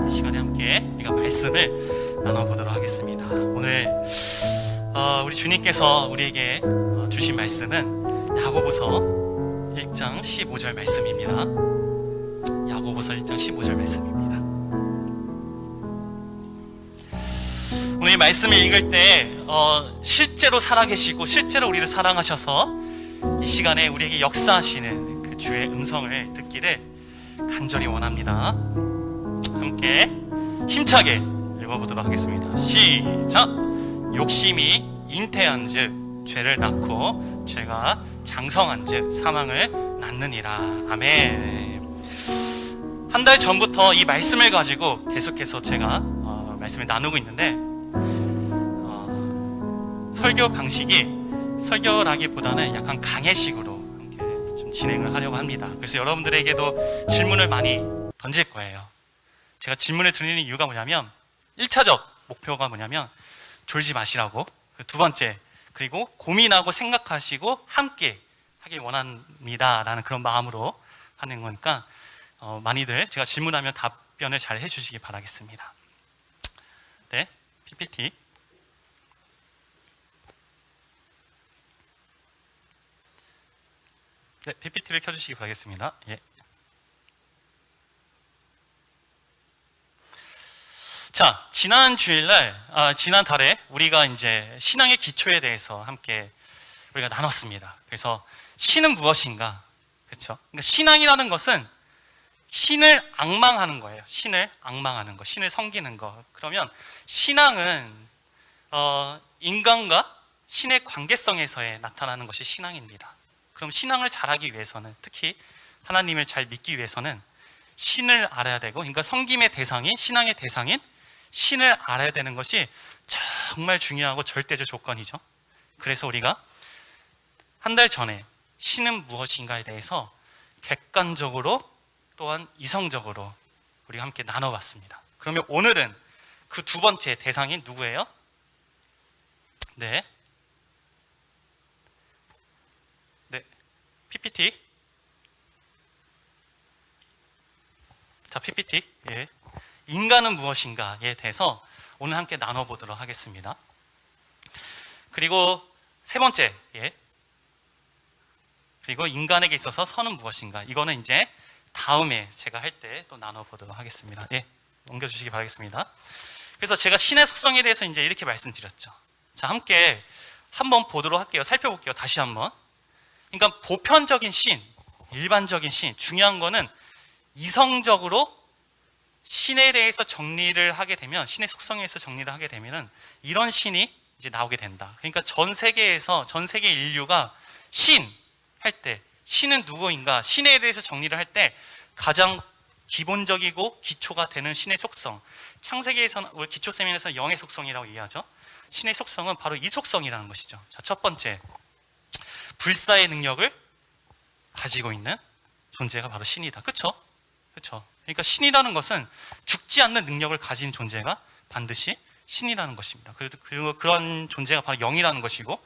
이 시간에 함께 우리가 말씀을 나눠보도록 하겠습니다. 오늘 우리 주님께서 우리에게 주신 말씀은 야고보서 1장 15절 말씀입니다. 야고보서 1장 15절 말씀입니다. 오늘 이 말씀을 읽을 때 실제로 살아계시고 실제로 우리를 사랑하셔서 이 시간에 우리에게 역사하시는 그 주의 음성을 듣기를 간절히 원합니다. 함께 힘차게 읽어보도록 하겠습니다. 시작! 욕심이 잉태한즉 죄를 낳고 죄가 장성한즉 사망을 낳느니라. 아멘. 한 달 전부터 이 말씀을 가지고 계속해서 제가 말씀을 나누고 있는데 설교 방식이 설교라기보다는 약간 강해식으로 좀 진행을 하려고 합니다. 그래서 여러분들에게도 질문을 많이 던질 거예요. 제가 질문을 드리는 이유가 뭐냐면 1차적 목표가 뭐냐면 졸지 마시라고, 두 번째 그리고 고민하고 생각하시고 함께 하길 원합니다 라는 그런 마음으로 하는 거니까 많이들 제가 질문하면 답변을 잘 해주시기 바라겠습니다. 네, PPT. 네, PPT를 켜주시기 바라겠습니다. 예. 자, 지난 주일날, 지난 달에 우리가 이제 신앙의 기초에 대해서 함께 우리가 나눴습니다. 그래서 신은 무엇인가? 그렇죠? 그러니까 신앙이라는 것은 신을 앙망하는 거예요. 신을 앙망하는 거, 신을 섬기는 거. 그러면 신앙은 인간과 신의 관계성에서의 나타나는 것이 신앙입니다. 그럼 신앙을 잘하기 위해서는, 특히 하나님을 잘 믿기 위해서는 신을 알아야 되고, 그러니까 섬김의 대상인, 신앙의 대상인 신을 알아야 되는 것이 정말 중요하고 절대적 조건이죠. 그래서 우리가 한 달 전에 신은 무엇인가에 대해서 객관적으로 또한 이성적으로 우리가 함께 나눠봤습니다. 그러면 오늘은 그 두 번째 대상인 누구예요? 네, PPT. 자, PPT. 예. 인간은 무엇인가에 대해서 오늘 함께 나눠보도록 하겠습니다. 그리고 세 번째, 예. 그리고 인간에게 있어서 선은 무엇인가. 이거는 이제 다음에 제가 할 때 또 나눠보도록 하겠습니다. 예. 옮겨주시기 바라겠습니다. 그래서 제가 신의 속성에 대해서 이제 이렇게 말씀드렸죠. 자, 함께 한번 보도록 할게요. 살펴볼게요. 다시 한번. 그러니까 보편적인 신, 일반적인 신, 중요한 거는 이성적으로 신에 대해서 정리를 하게 되면, 신의 속성에 대해서 정리를 하게 되면은 이런 신이 이제 나오게 된다. 그러니까 전 세계 인류가 신 할 때, 신은 누구인가, 신에 대해서 정리를 할 때 가장 기본적이고 기초가 되는 신의 속성, 창세기에서는, 우리 기초 세미나에서 영의 속성이라고 이해하죠. 신의 속성은 바로 이 속성이라는 것이죠. 자, 첫 번째, 불사의 능력을 가지고 있는 존재가 바로 신이다. 그렇죠? 그렇죠? 그러니까 신이라는 것은 죽지 않는 능력을 가진 존재가 반드시 신이라는 것입니다. 그리고 그런 존재가 바로 영이라는 것이고,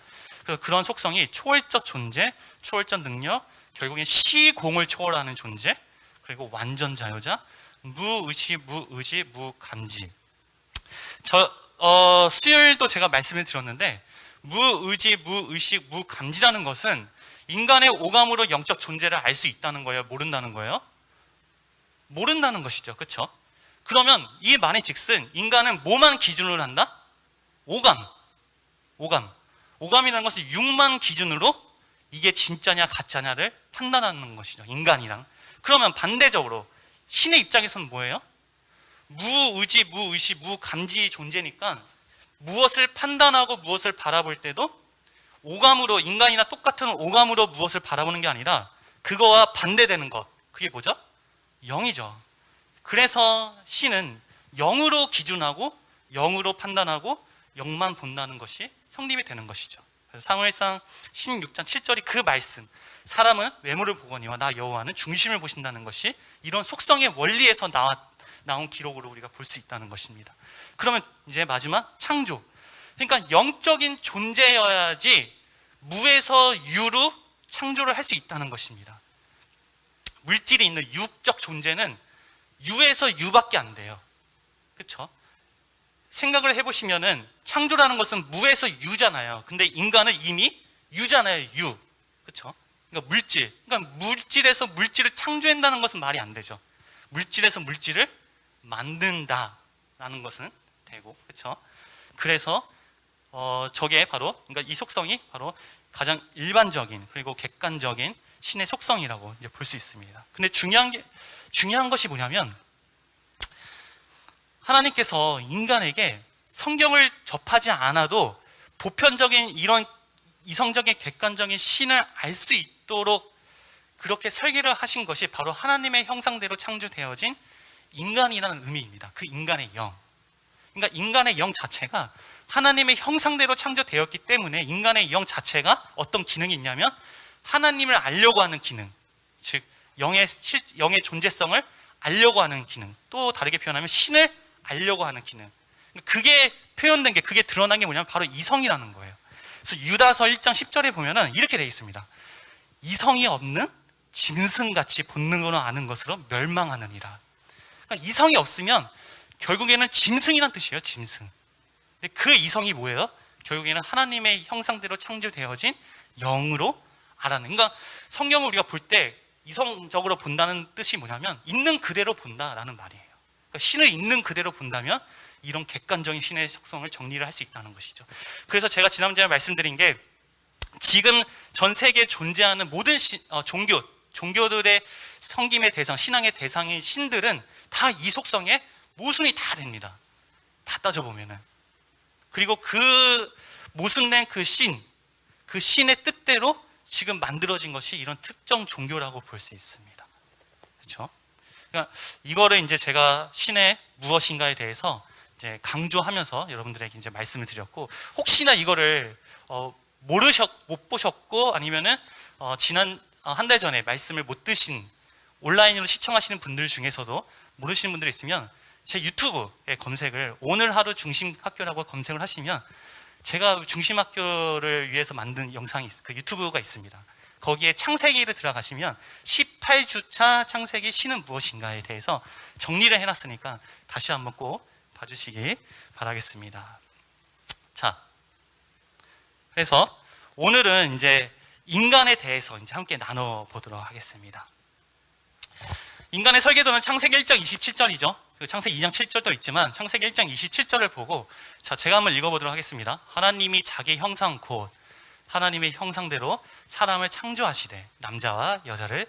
그런 속성이 초월적 존재, 초월적 능력, 결국엔 시공을 초월하는 존재, 그리고 완전 자유자, 무의식, 무의지, 무감지. 수요일도 제가 말씀을 드렸는데, 무의지, 무의식, 무감지라는 것은 인간의 오감으로 영적 존재를 알 수 있다는 거예요? 모른다는 거예요? 모른다는 것이죠. 그렇죠? 그러면 이 말의 즉슨 인간은 뭐만 기준으로 한다? 오감이라는 것은 육만 기준으로 이게 진짜냐 가짜냐를 판단하는 것이죠. 인간이랑. 그러면 반대적으로 신의 입장에서는 뭐예요? 무의지, 무의식, 무감지 존재니까 무엇을 판단하고 무엇을 바라볼 때도 오감으로, 인간이나 똑같은 오감으로 무엇을 바라보는 게 아니라 그거와 반대되는 것, 그게 뭐죠? 영이죠. 그래서 신은 영으로 기준하고 영으로 판단하고 영만 본다는 것이 성립이 되는 것이죠. 그래서 사무엘상 16장 7절이 그 말씀, 사람은 외모를 보거니와 나 여호와는 중심을 보신다는 것이 이런 속성의 원리에서 나온 기록으로 우리가 볼 수 있다는 것입니다. 그러면 이제 마지막 창조. 그러니까 영적인 존재여야지 무에서 유로 창조를 할 수 있다는 것입니다. 물질이 있는 육적 존재는 유에서 유밖에 안 돼요. 그렇죠? 생각을 해보시면은 창조라는 것은 무에서 유잖아요. 근데 인간은 이미 유잖아요. 유, 그렇죠? 그러니까 물질, 그러니까 물질에서 물질을 창조한다는 것은 말이 안 되죠. 물질에서 물질을 만든다라는 것은 되고, 그렇죠? 그래서 저게 바로, 그러니까 이 속성이 바로 가장 일반적인 그리고 객관적인 신의 속성이라고 이제 볼 수 있습니다. 근데 중요한 것이 뭐냐면, 하나님께서 인간에게 성경을 접하지 않아도 보편적인 이런 이성적인 객관적인 신을 알 수 있도록 그렇게 설계를 하신 것이 바로 하나님의 형상대로 창조되어진 인간이라는 의미입니다. 그 인간의 영. 그러니까 인간의 영 자체가 하나님의 형상대로 창조되었기 때문에 인간의 영 자체가 어떤 기능이 있냐면 하나님을 알려고 하는 기능, 즉 영의 존재성을 알려고 하는 기능, 또 다르게 표현하면 신을 알려고 하는 기능. 그게 표현된 게, 그게 드러난 게 뭐냐면 바로 이성이라는 거예요. 그래서 유다서 1장 10절에 보면은 이렇게 되어 있습니다. 이성이 없는 짐승같이 본능으로 아는 것으로 멸망하느니라. 그러니까 이성이 없으면 결국에는 짐승이란 뜻이에요. 짐승. 그 이성이 뭐예요? 결국에는 하나님의 형상대로 창조되어진 영으로 알아는. 그러니까 성경을 우리가 볼 때 이성적으로 본다는 뜻이 뭐냐면 있는 그대로 본다라는 말이에요. 그러니까 신을 있는 그대로 본다면 이런 객관적인 신의 속성을 정리를 할 수 있다는 것이죠. 그래서 제가 지난주에 말씀드린 게 지금 전 세계에 존재하는 모든 종교들의 섬김의 대상, 신앙의 대상인 신들은 다 이 속성에 모순이 다 됩니다. 다 따져보면은. 그리고 그 모순된 그 신의 뜻대로 지금 만들어진 것이 이런 특정 종교라고 볼 수 있습니다. 그렇죠? 그러니까 이거를 이제 제가 신의 무엇인가에 대해서 이제 강조하면서 여러분들에게 이제 말씀을 드렸고, 혹시나 이거를 못 보셨고 아니면은 지난 한 달 전에 말씀을 못 드신 온라인으로 시청하시는 분들 중에서도 모르시는 분들이 있으면 제 유튜브에 검색을 오늘 하루 중심학교라고 검색을 하시면 제가 중심학교를 위해서 만든 영상이 그 유튜브가 있습니다. 거기에 창세기를 들어가시면 18주차 창세기 신은 무엇인가에 대해서 정리를 해놨으니까 다시 한번 꼭 봐주시기 바라겠습니다. 자, 그래서 오늘은 이제 인간에 대해서 이제 함께 나눠보도록 하겠습니다. 인간의 설계도는 창세기 1장 27절이죠. 창세기 2장 7절도 있지만 창세기 1장 27절을 보고, 자, 제가 한번 읽어보도록 하겠습니다. 하나님이 자기 형상 곧 하나님의 형상대로 사람을 창조하시되 남자와 여자를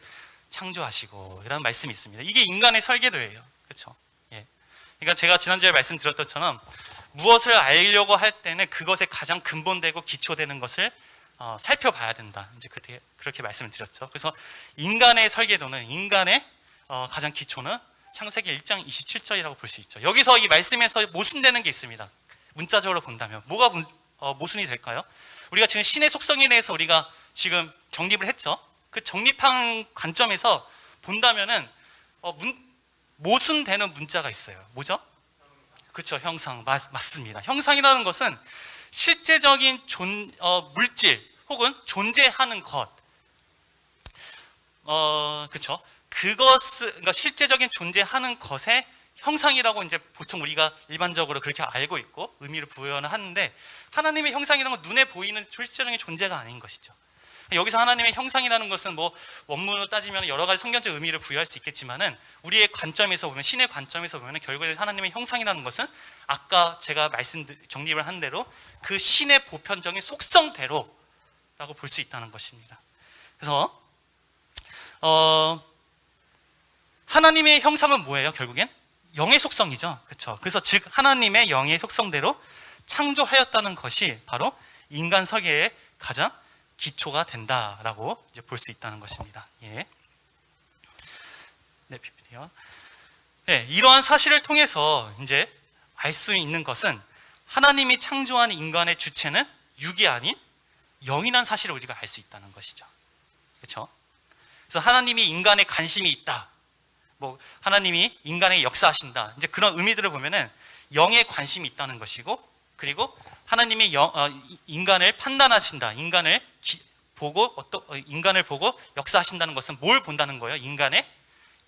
창조하시고, 이라는 말씀이 있습니다. 이게 인간의 설계도예요. 그렇죠? 예. 그러니까 제가 지난주에 말씀드렸던 것처럼 무엇을 알려고 할 때는 그것에 가장 근본되고 기초되는 것을 살펴봐야 된다. 이제 그렇게 말씀을 드렸죠. 그래서 인간의 설계도는, 인간의 가장 기초는 창세기 1장 27절이라고 볼 수 있죠. 여기서 이 말씀에서 모순되는 게 있습니다. 문자적으로 본다면 뭐가 모순이 될까요? 우리가 지금 신의 속성에 대해서 우리가 지금 정립을 했죠. 그 정립한 관점에서 본다면은 모순되는 문자가 있어요. 뭐죠? 그렇죠. 형상. 맞습니다. 형상이라는 것은 실제적인 물질 혹은 존재하는 것, 그렇죠. 그러니까 실제적인 존재하는 것의 형상이라고 이제 보통 우리가 일반적으로 그렇게 알고 있고 의미를 부여는 하는데, 하나님의 형상이라는 건 눈에 보이는 실제적인 존재가 아닌 것이죠. 여기서 하나님의 형상이라는 것은 뭐 원문으로 따지면 여러 가지 성경적 의미를 부여할 수 있겠지만은 우리의 관점에서 보면, 신의 관점에서 보면 결국에 하나님의 형상이라는 것은 아까 제가 정립을 한 대로 그 신의 보편적인 속성대로라고 볼 수 있다는 것입니다. 그래서 하나님의 형상은 뭐예요? 결국엔 영의 속성이죠. 그렇죠? 그래서 즉 하나님의 영의 속성대로 창조하였다는 것이 바로 인간 설계의 가장 기초가 된다라고 이제 볼 수 있다는 것입니다. 예. 네, PPT요. 네, 이러한 사실을 통해서 이제 알 수 있는 것은 하나님이 창조한 인간의 주체는 육이 아닌 영이라는 사실을 우리가 알 수 있다는 것이죠. 그렇죠? 그래서 하나님이 인간에 관심이 있다, 뭐 하나님이 인간에 역사하신다, 이제 그런 의미들을 보면은 영에 관심이 있다는 것이고, 그리고 하나님이 인간을 판단하신다, 인간을 보고 역사하신다는 것은 뭘 본다는 거예요? 인간의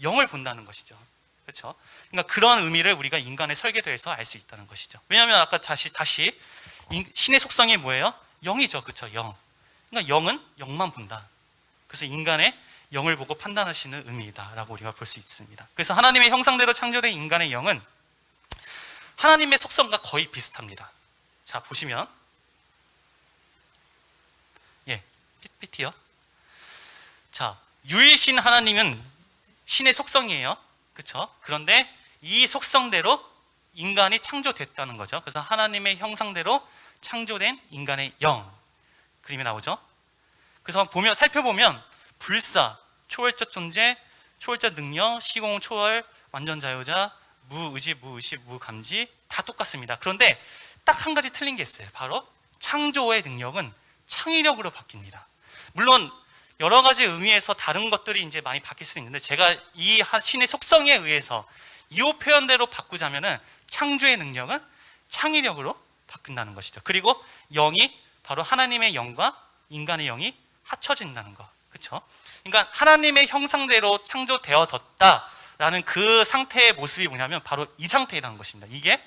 영을 본다는 것이죠. 그렇죠? 그러니까 그런 의미를 우리가 인간의 설계도에서 알 수 있다는 것이죠. 왜냐하면 아까 다시 신의 속성이 뭐예요? 영이죠, 그렇죠? 영. 그러니까 영은 영만 본다. 그래서 인간의 영을 보고 판단하시는 의미이다라고 우리가 볼 수 있습니다. 그래서 하나님의 형상대로 창조된 인간의 영은 하나님의 속성과 거의 비슷합니다. 자, 보시면 PPT요. 자, 유일신 하나님은 신의 속성이에요. 그렇죠? 그런데 이 속성대로 인간이 창조됐다는 거죠. 그래서 하나님의 형상대로 창조된 인간의 영. 그림이 나오죠? 그래서 살펴보면 불사, 초월적 존재, 초월적 능력, 시공 초월, 완전 자유자, 무의지, 무의식, 무감지 다 똑같습니다. 그런데 딱 한 가지 틀린 게 있어요. 바로 창조의 능력은 창의력으로 바뀝니다. 물론 여러 가지 의미에서 다른 것들이 이제 많이 바뀔 수 있는데 제가 이 신의 속성에 의해서 이 표현대로 바꾸자면은 창조의 능력은 창의력으로 바뀐다는 것이죠. 그리고 영이 바로 하나님의 영과 인간의 영이 합쳐진다는 거. 그렇죠? 그러니까 하나님의 형상대로 창조되어졌다라는 그 상태의 모습이 뭐냐면 바로 이 상태라는 것입니다. 이게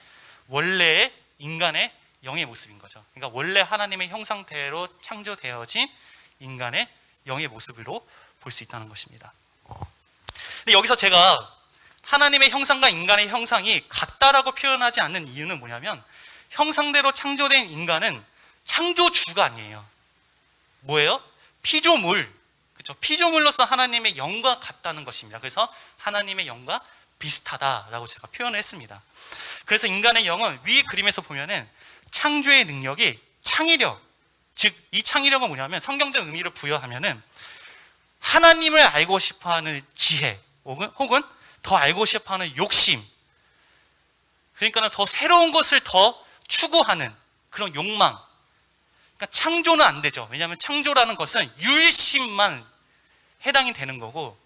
원래의 인간의 영의 모습인 거죠. 그러니까 원래 하나님의 형상대로 창조되어진 인간의 영의 모습으로 볼 수 있다는 것입니다. 근데 여기서 제가 하나님의 형상과 인간의 형상이 같다라고 표현하지 않는 이유는 뭐냐면 형상대로 창조된 인간은 창조주가 아니에요. 뭐예요? 피조물. 그렇죠? 피조물로서 하나님의 영과 같다는 것입니다. 그래서 하나님의 영과 비슷하다라고 제가 표현을 했습니다. 그래서 인간의 영은 위 그림에서 보면은 창조의 능력이 창의력, 즉 이 창의력은 뭐냐면 성경적 의미를 부여하면은 하나님을 알고 싶어하는 지혜 혹은 더 알고 싶어하는 욕심, 그러니까 더 새로운 것을 더 추구하는 그런 욕망. 그러니까 창조는 안 되죠. 왜냐하면 창조라는 것은 율심만 해당이 되는 거고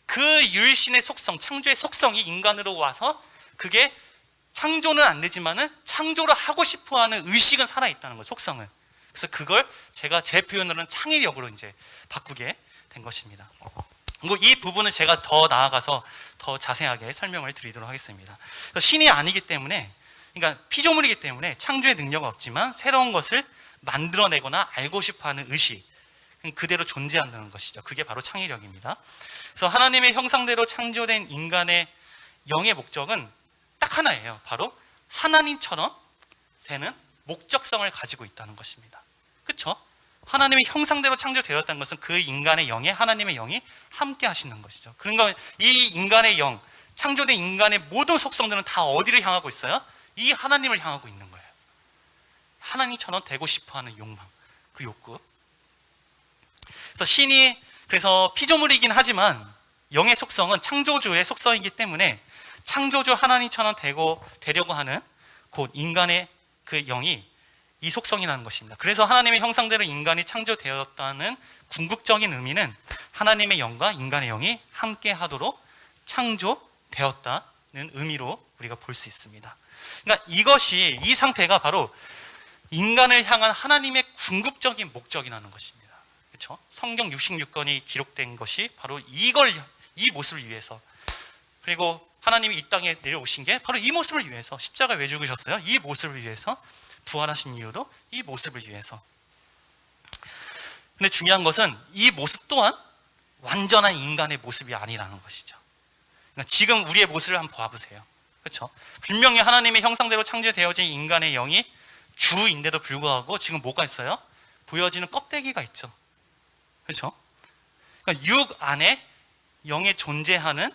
그 율신의 속성, 창조의 속성이 인간으로 와서 그게 창조는 안 되지만은 창조를 하고 싶어하는 의식은 살아있다는 거예요. 속성은. 그래서 그걸 제가 제 표현으로는 창의력으로 이제 바꾸게 된 것입니다. 그리고 이 부분은 제가 더 나아가서 더 자세하게 설명을 드리도록 하겠습니다. 신이 아니기 때문에, 그러니까 피조물이기 때문에 창조의 능력은 없지만 새로운 것을 만들어내거나 알고 싶어하는 의식, 그대로 존재한다는 것이죠. 그게 바로 창의력입니다. 그래서 하나님의 형상대로 창조된 인간의 영의 목적은 딱 하나예요. 바로 하나님처럼 되는 목적성을 가지고 있다는 것입니다. 그렇죠? 하나님의 형상대로 창조되었다는 것은 그 인간의 영에 하나님의 영이 함께 하시는 것이죠. 그러니까 이 인간의 영, 창조된 인간의 모든 속성들은 다 어디를 향하고 있어요? 이 하나님을 향하고 있는 거예요. 하나님처럼 되고 싶어하는 욕망, 그 욕구. 그래서 신이 그래서 피조물이긴 하지만 영의 속성은 창조주의 속성이기 때문에 창조주 하나님처럼 되려고 하는 곧 인간의 그 영이 이 속성이라는 것입니다. 그래서 하나님의 형상대로 인간이 창조되었다는 궁극적인 의미는 하나님의 영과 인간의 영이 함께 하도록 창조되었다는 의미로 우리가 볼 수 있습니다. 그러니까 이 상태가 바로 인간을 향한 하나님의 궁극적인 목적이라는 것입니다. 그렇죠? 성경 66권이 기록된 것이 바로 이 모습을 위해서, 그리고 하나님이 이 땅에 내려오신 게 바로 이 모습을 위해서, 십자가 왜 죽으셨어요? 이 모습을 위해서. 부활하신 이유도 이 모습을 위해서. 근데 중요한 것은 이 모습 또한 완전한 인간의 모습이 아니라는 것이죠. 그러니까 지금 우리의 모습을 한번 봐보세요. 그렇죠? 분명히 하나님의 형상대로 창조되어진 인간의 영이 주인데도 불구하고 지금 뭐가 있어요? 보여지는 껍데기가 있죠. 그렇죠? 그러니까 육 안에 영이 존재하는,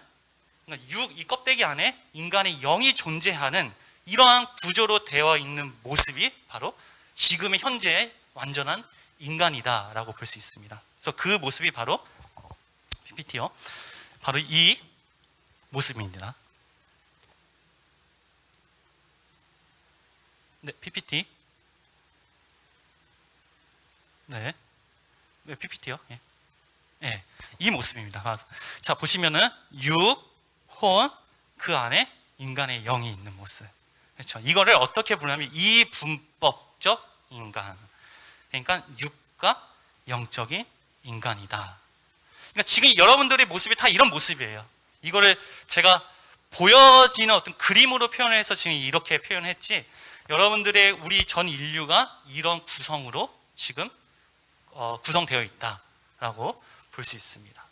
그러니까 이 껍데기 안에 인간의 영이 존재하는 이러한 구조로 되어 있는 모습이 바로 지금의 현재의 완전한 인간이다라고 볼 수 있습니다. 그래서 그 모습이 바로 PPT요. 바로 이 모습입니다. 네, PPT. 네, PPT요. 예. 네, 이 모습입니다. 자, 보시면은 육, 혼, 그 안에 인간의 영이 있는 모습. 그렇죠? 이거를 어떻게 부르냐면 이분법적 인간. 그러니까 육과 영적인 인간이다. 그러니까 지금 여러분들의 모습이 다 이런 모습이에요. 이거를 제가 보여지는 어떤 그림으로 표현을 해서 지금 이렇게 표현했지, 여러분들의 우리 전 인류가 이런 구성으로 지금 구성되어 있다라고 볼 수 있습니다.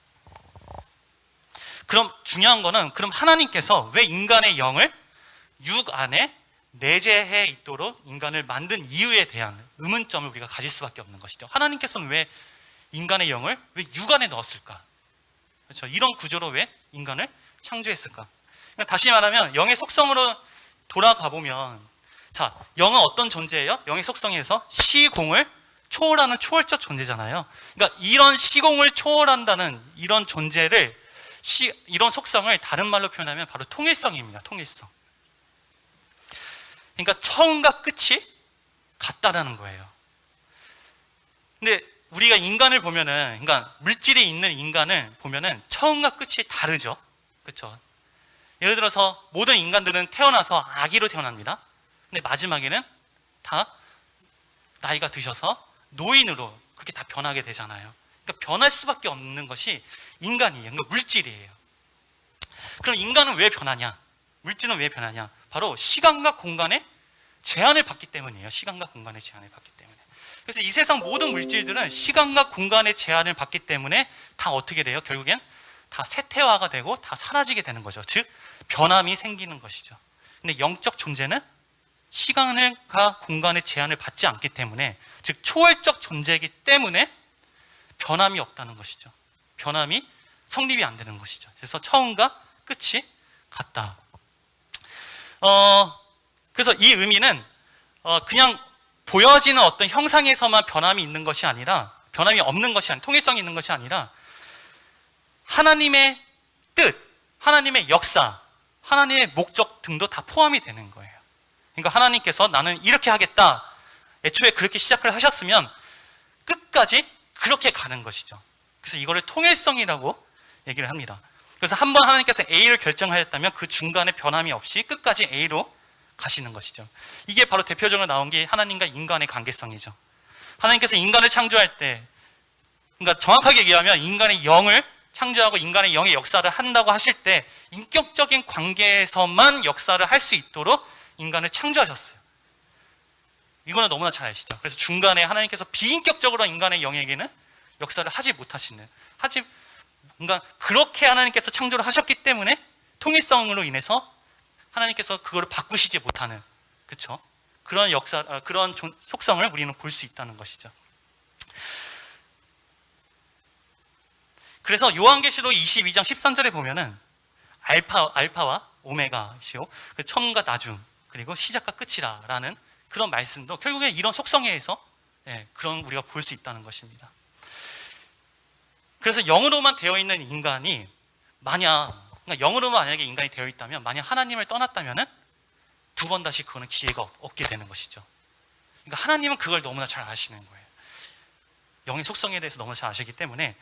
그럼 중요한 거는, 그럼 하나님께서 왜 인간의 영을 육 안에 내재해 있도록 인간을 만든 이유에 대한 의문점을 우리가 가질 수밖에 없는 것이죠. 하나님께서는 왜 인간의 영을 왜 육 안에 넣었을까? 그렇죠? 이런 구조로 왜 인간을 창조했을까? 그러니까 다시 말하면 영의 속성으로 돌아가 보면, 자, 영은 어떤 존재예요? 영의 속성에서 시공을 초월하는 초월적 존재잖아요. 그러니까 이런 시공을 초월한다는 이런 존재를, 이런 속성을 다른 말로 표현하면 바로 통일성입니다. 통일성. 그러니까 처음과 끝이 같다라는 거예요. 근데 우리가 인간을 보면은, 그러니까 물질이 있는 인간을 보면은 처음과 끝이 다르죠. 그렇죠? 예를 들어서 모든 인간들은 태어나서 아기로 태어납니다. 근데 마지막에는 다 나이가 드셔서 노인으로 그렇게 다 변하게 되잖아요. 그러니까 변할 수밖에 없는 것이 인간이에요. 그러니까 물질이에요. 그럼 인간은 왜 변하냐? 물질은 왜 변하냐? 바로 시간과 공간의 제한을 받기 때문이에요. 시간과 공간의 제한을 받기 때문에. 그래서 이 세상 모든 물질들은 시간과 공간의 제한을 받기 때문에 다 어떻게 돼요? 결국엔 다 쇠퇴화가 되고 다 사라지게 되는 거죠. 즉 변함이 생기는 것이죠. 근데 영적 존재는 시간과 공간의 제한을 받지 않기 때문에, 즉 초월적 존재이기 때문에 변함이 없다는 것이죠. 변함이 성립이 안 되는 것이죠. 그래서 처음과 끝이 같다. 그래서 이 의미는 그냥 보여지는 어떤 형상에서만 변함이 있는 것이 아니라, 변함이 없는 것이 아니라, 통일성이 있는 것이 아니라 하나님의 뜻, 하나님의 역사, 하나님의 목적 등도 다 포함이 되는 거예요. 그러니까 하나님께서 나는 이렇게 하겠다, 애초에 그렇게 시작을 하셨으면 끝까지 그렇게 가는 것이죠. 그래서 이거를 통일성이라고 얘기를 합니다. 그래서 한번 하나님께서 A를 결정하였다면 그 중간에 변함이 없이 끝까지 A로 가시는 것이죠. 이게 바로 대표적으로 나온 게 하나님과 인간의 관계성이죠. 하나님께서 인간을 창조할 때, 그러니까 정확하게 얘기하면 인간의 영을 창조하고 인간의 영의 역사를 한다고 하실 때 인격적인 관계에서만 역사를 할 수 있도록 인간을 창조하셨어요. 이거는 너무나 잘 아시죠? 그래서 중간에 하나님께서 비인격적으로 인간의 영에게는 역사를 하지 못하시는, 그러니까 그렇게 하나님께서 창조를 하셨기 때문에 통일성으로 인해서 하나님께서 그거를 바꾸시지 못하는, 그렇죠? 그런 역사, 그런 속성을 우리는 볼 수 있다는 것이죠. 그래서 요한계시록 22장 13절에 보면은 알파와 오메가시오, 그 처음과 나중, 그리고 시작과 끝이라라는 그런 말씀도 결국에 이런 속성에 의해서 그런 우리가 볼 수 있다는 것입니다. 그래서 영으로만 되어 있는 인간이 그러니까 영으로만 만약에 인간이 되어 있다면, 만약 하나님을 떠났다면은 두 번 다시 그거는 기회가 없게 되는 것이죠. 그러니까 하나님은 그걸 너무나 잘 아시는 거예요. 영의 속성에 대해서 너무나 잘 아시기 때문에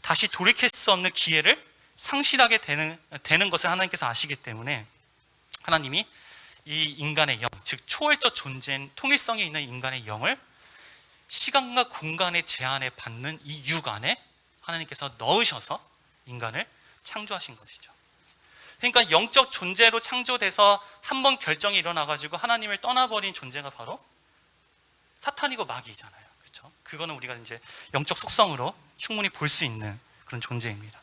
다시 돌이킬 수 없는 기회를 상실하게 되는 것을 하나님께서 아시기 때문에 하나님이 이 인간의 영, 즉 초월적 존재인 통일성이 있는 인간의 영을 시간과 공간의 제한에 받는 이 육 안에 하나님께서 넣으셔서 인간을 창조하신 것이죠. 그러니까 영적 존재로 창조돼서 한번 결정이 일어나가지고 하나님을 떠나버린 존재가 바로 사탄이고 마귀잖아요. 그렇죠? 그거는 우리가 이제 영적 속성으로 충분히 볼 수 있는 그런 존재입니다.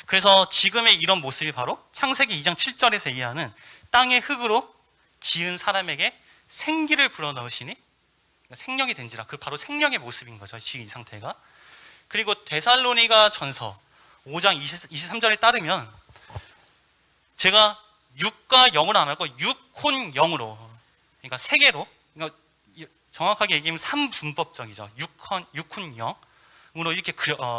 그래서 지금의 이런 모습이 바로 창세기 2장 7절에서 얘기하는 땅의 흙으로 지은 사람에게 생기를 불어넣으시니 생명이 된지라, 그 바로 생명의 모습인 거죠. 지금 이 상태가. 그리고 데살로니가 전서 5장 23절에 따르면, 제가 육과 영으로 안 하고 육혼 영으로, 그러니까 세 개로, 그러니까 정확하게 얘기하면 3분법적이죠. 육혼 영으로 이렇게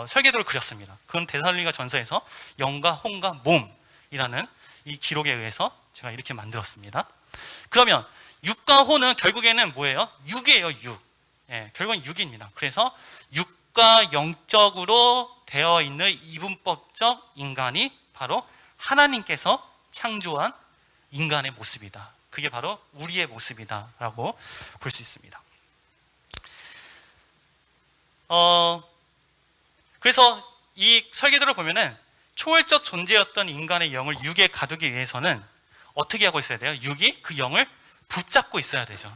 설계도를 그렸습니다. 그건 데살로니가 전서에서 영과 혼과 몸이라는 이 기록에 의해서 제가 이렇게 만들었습니다. 그러면 육과 혼은 결국에는 뭐예요? 육이에요, 육. 결국은 육입니다. 그래서 육과 영적으로 되어 있는 이분법적 인간이 바로 하나님께서 창조한 인간의 모습이다. 그게 바로 우리의 모습이다라고 볼 수 있습니다. 그래서 이 설계도를 보면은 초월적 존재였던 인간의 영을 육에 가두기 위해서는 어떻게 하고 있어야 돼요? 육이 그 영을 붙잡고 있어야 되죠.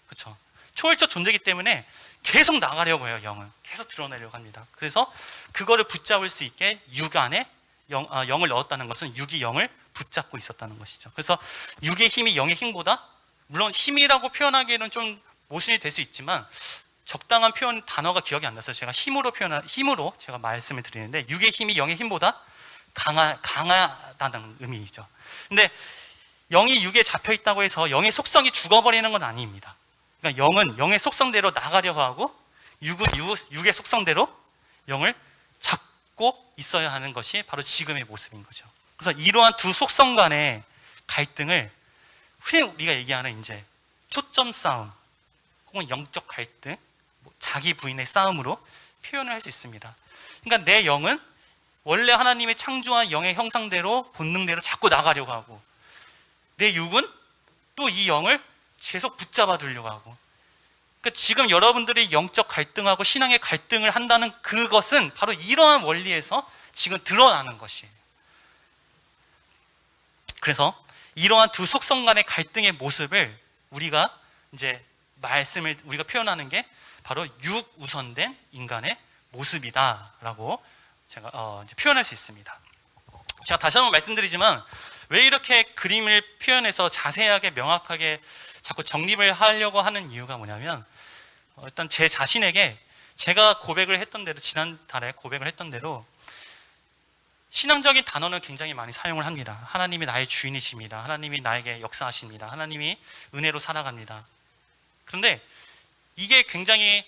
그렇죠? 초월적 존재이기 때문에 계속 나가려고 해요. 영은 계속 드러내려고 합니다. 그래서 그거를 붙잡을 수 있게 육 안에 영을 넣었다는 것은 육이 영을 붙잡고 있었다는 것이죠. 그래서 육의 힘이 영의 힘보다, 물론 힘이라고 표현하기에는 좀 모순이 될 수 있지만 적당한 표현 단어가 기억이 안 나서 제가 힘으로 제가 말씀을 드리는데, 육의 힘이 영의 힘보다 강하다는 의미이죠. 근데 영이 육에 잡혀 있다고 해서 영의 속성이 죽어버리는 건 아닙니다. 그러니까 영은 영의 속성대로 나가려고 하고 육은 육의 속성대로 영을 잡고 있어야 하는 것이 바로 지금의 모습인 거죠. 그래서 이러한 두 속성 간의 갈등을 흔히 우리가 얘기하는 이제 초점 싸움 혹은 영적 갈등, 자기 부인의 싸움으로 표현을 할 수 있습니다. 그러니까 내 영은 원래 하나님의 창조한 영의 형상대로 본능대로 자꾸 나가려고 하고, 내 육은 또 이 영을 계속 붙잡아 두려고 하고. 그러니까 지금 여러분들이 영적 갈등하고 신앙의 갈등을 한다는 그것은 바로 이러한 원리에서 지금 드러나는 것이에요. 그래서 이러한 두 속성 간의 갈등의 모습을 우리가 우리가 표현하는 게 바로 육 우선된 인간의 모습이다라고 제가 이제 표현할 수 있습니다. 제가 다시 한번 말씀드리지만, 왜 이렇게 그림을 표현해서 자세하게 명확하게 자꾸 정립을 하려고 하는 이유가 뭐냐면, 일단 제 자신에게 제가 고백을 했던 대로, 지난달에 고백을 했던 대로 신앙적인 단어는 굉장히 많이 사용을 합니다. 하나님이 나의 주인이십니다. 하나님이 나에게 역사하십니다. 하나님이 은혜로 살아갑니다. 그런데 이게 굉장히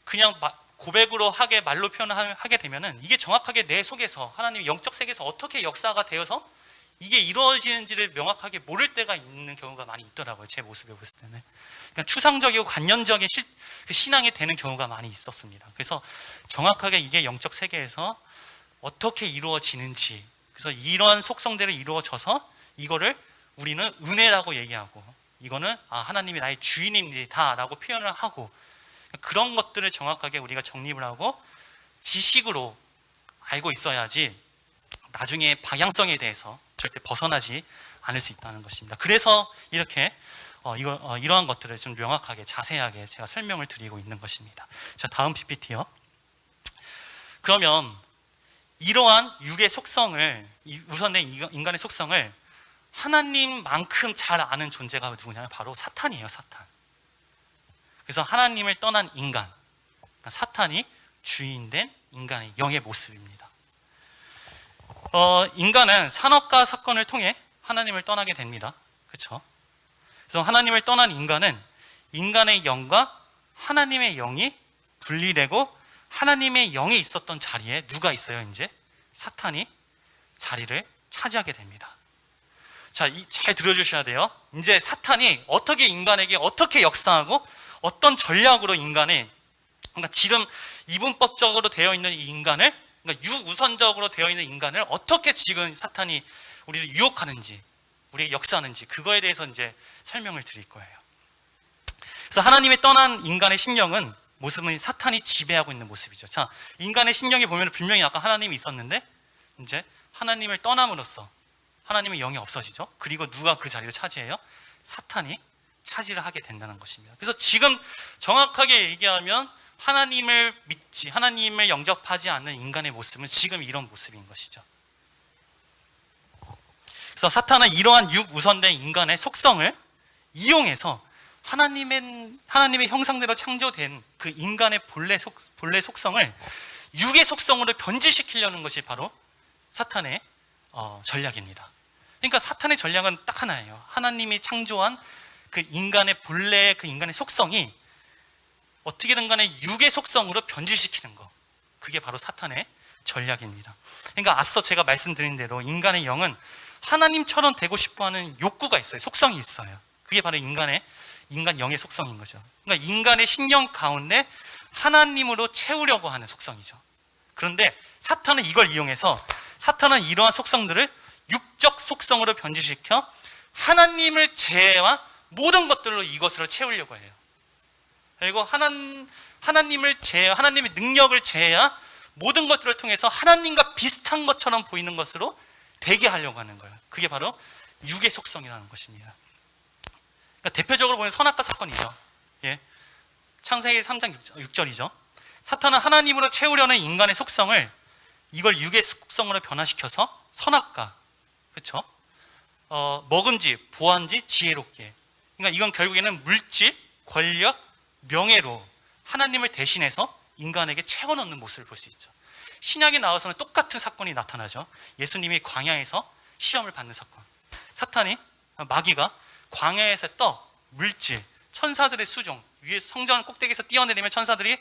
그냥 고백으로 말로 표현하게 되면은 이게 정확하게 내 속에서, 하나님의 영적 세계에서 어떻게 역사가 되어서 이게 이루어지는지를 명확하게 모를 때가 있는 경우가 많이 있더라고요. 제 모습을 봤을 때는. 그러니까 추상적이고 관념적인 신앙이 되는 경우가 많이 있었습니다. 그래서 정확하게 이게 영적 세계에서 어떻게 이루어지는지, 그래서 이러한 속성대로 이루어져서 이거를 우리는 은혜라고 얘기하고, 이거는 하나님이 나의 주인입니다 라고 표현을 하고, 그런 것들을 정확하게 우리가 정립을 하고 지식으로 알고 있어야지 나중에 방향성에 대해서 절대 벗어나지 않을 수 있다는 것입니다. 그래서 이렇게 이러한 것들을 좀 명확하게 자세하게 제가 설명을 드리고 있는 것입니다. 자, 다음 PPT요. 그러면 이러한 육의 속성을, 우선된 인간의 속성을 하나님만큼 잘 아는 존재가 누구냐면 바로 사탄이에요. 사탄. 그래서 하나님을 떠난 인간, 그러니까 사탄이 주인된 인간의 영의 모습입니다. 인간은 산업과 사건을 통해 하나님을 떠나게 됩니다. 그렇죠? 그래서 하나님을 떠난 인간은 인간의 영과 하나님의 영이 분리되고, 하나님의 영이 있었던 자리에 누가 있어요? 이제 사탄이 자리를 차지하게 됩니다. 자, 잘 들어주셔야 돼요. 이제 사탄이 어떻게 인간에게 어떻게 역사하고 어떤 전략으로 인간의, 그러니까 지금 이분법적으로 되어 있는 이 인간을, 그러니까 유우선적으로 되어 있는 인간을 어떻게 지금 사탄이 우리를 유혹하는지, 우리에게 역사하는지, 그거에 대해서 이제 설명을 드릴 거예요. 그래서 하나님이 떠난 인간의 심령은 모습은 사탄이 지배하고 있는 모습이죠. 자, 인간의 심령에 보면 분명히 아까 하나님이 있었는데 이제 하나님을 떠남으로써 하나님의 영이 없어지죠. 그리고 누가 그 자리를 차지해요? 사탄이 차지를 하게 된다는 것입니다. 그래서 지금 정확하게 얘기하면 하나님을 믿지, 하나님을 영접하지 않는 인간의 모습은 지금 이런 모습인 것이죠. 그래서 사탄은 이러한 육우선된 인간의 속성을 이용해서 하나님의 형상대로 창조된 그 인간의 본래 속성을 육의 속성으로 변질시키려는 것이 바로 사탄의 전략입니다. 그러니까 사탄의 전략은 딱 하나예요. 하나님이 창조한 그 인간의 본래, 그 인간의 속성이 어떻게든 간에 육의 속성으로 변질시키는 거, 그게 바로 사탄의 전략입니다. 그러니까 앞서 제가 말씀드린 대로 인간의 영은 하나님처럼 되고 싶어하는 욕구가 있어요. 속성이 있어요. 그게 바로 인간 영의 속성인 거죠. 그러니까 인간의 신령 가운데 하나님으로 채우려고 하는 속성이죠. 그런데 사탄은 이걸 이용해서, 사탄은 이러한 속성들을 육적 속성으로 변질시켜 하나님을 제외한 모든 것들로 이것으로 채우려고 해요. 그리고 하나님의 능력을 제외한 모든 것들을 통해서 하나님과 비슷한 것처럼 보이는 것으로 되게 하려고 하는 거예요. 그게 바로 육의 속성이라는 것입니다. 그러니까 대표적으로 보면 선악과 사건이죠. 예. 창세기 3장 6절이죠. 사탄은 하나님으로 채우려는 인간의 속성을 이걸 육의 속성으로 변화시켜서 선악과, 그렇죠? 먹은지, 보안지, 지혜롭게. 그러니까 이건 결국에는 물질, 권력, 명예로 하나님을 대신해서 인간에게 채워넣는 모습을 볼 수 있죠. 신약에 나와서는 똑같은 사건이 나타나죠. 예수님이 광야에서 시험을 받는 사건. 사탄이, 마귀가 광야에서 물질, 천사들의 수종, 위에 성전 꼭대기에서 뛰어내리면 천사들이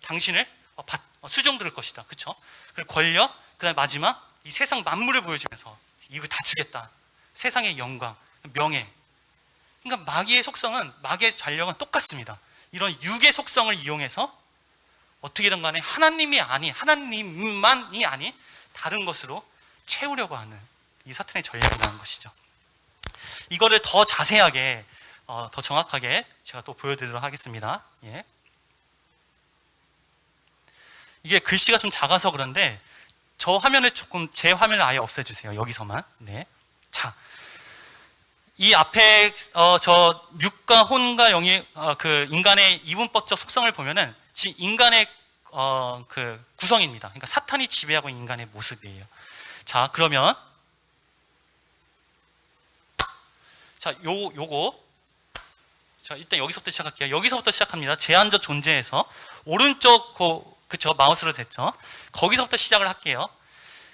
당신을 수종 들을 것이다. 그렇죠? 그리고 권력, 그다음에 마지막 이 세상 만물을 보여주면서 이거 다 주겠다. 세상의 영광, 명예. 그러니까 마귀의 속성은, 마귀의 전력은 똑같습니다. 이런 육의 속성을 이용해서 어떻게든 간에 하나님만이 아닌 다른 것으로 채우려고 하는 이 사탄의 전략이라는 것이죠. 이거를 더 자세하게, 더 정확하게 제가 또 보여드리도록 하겠습니다. 예. 이게 글씨가 좀 작아서 그런데 저 화면을 제 화면을 아예 없애주세요. 여기서만. 네. 자, 이 앞에 저 육과 혼과 영이 그 인간의 이분법적 속성을 보면은 인간의 그 구성입니다. 그러니까 사탄이 지배하고 있는 인간의 모습이에요. 자, 그러면 자, 요거 자, 일단 여기서부터 시작할게요. 여기서부터 시작합니다. 제한적 존재에서 오른쪽 그쵸, 마우스로 됐죠. 거기서부터 시작을 할게요.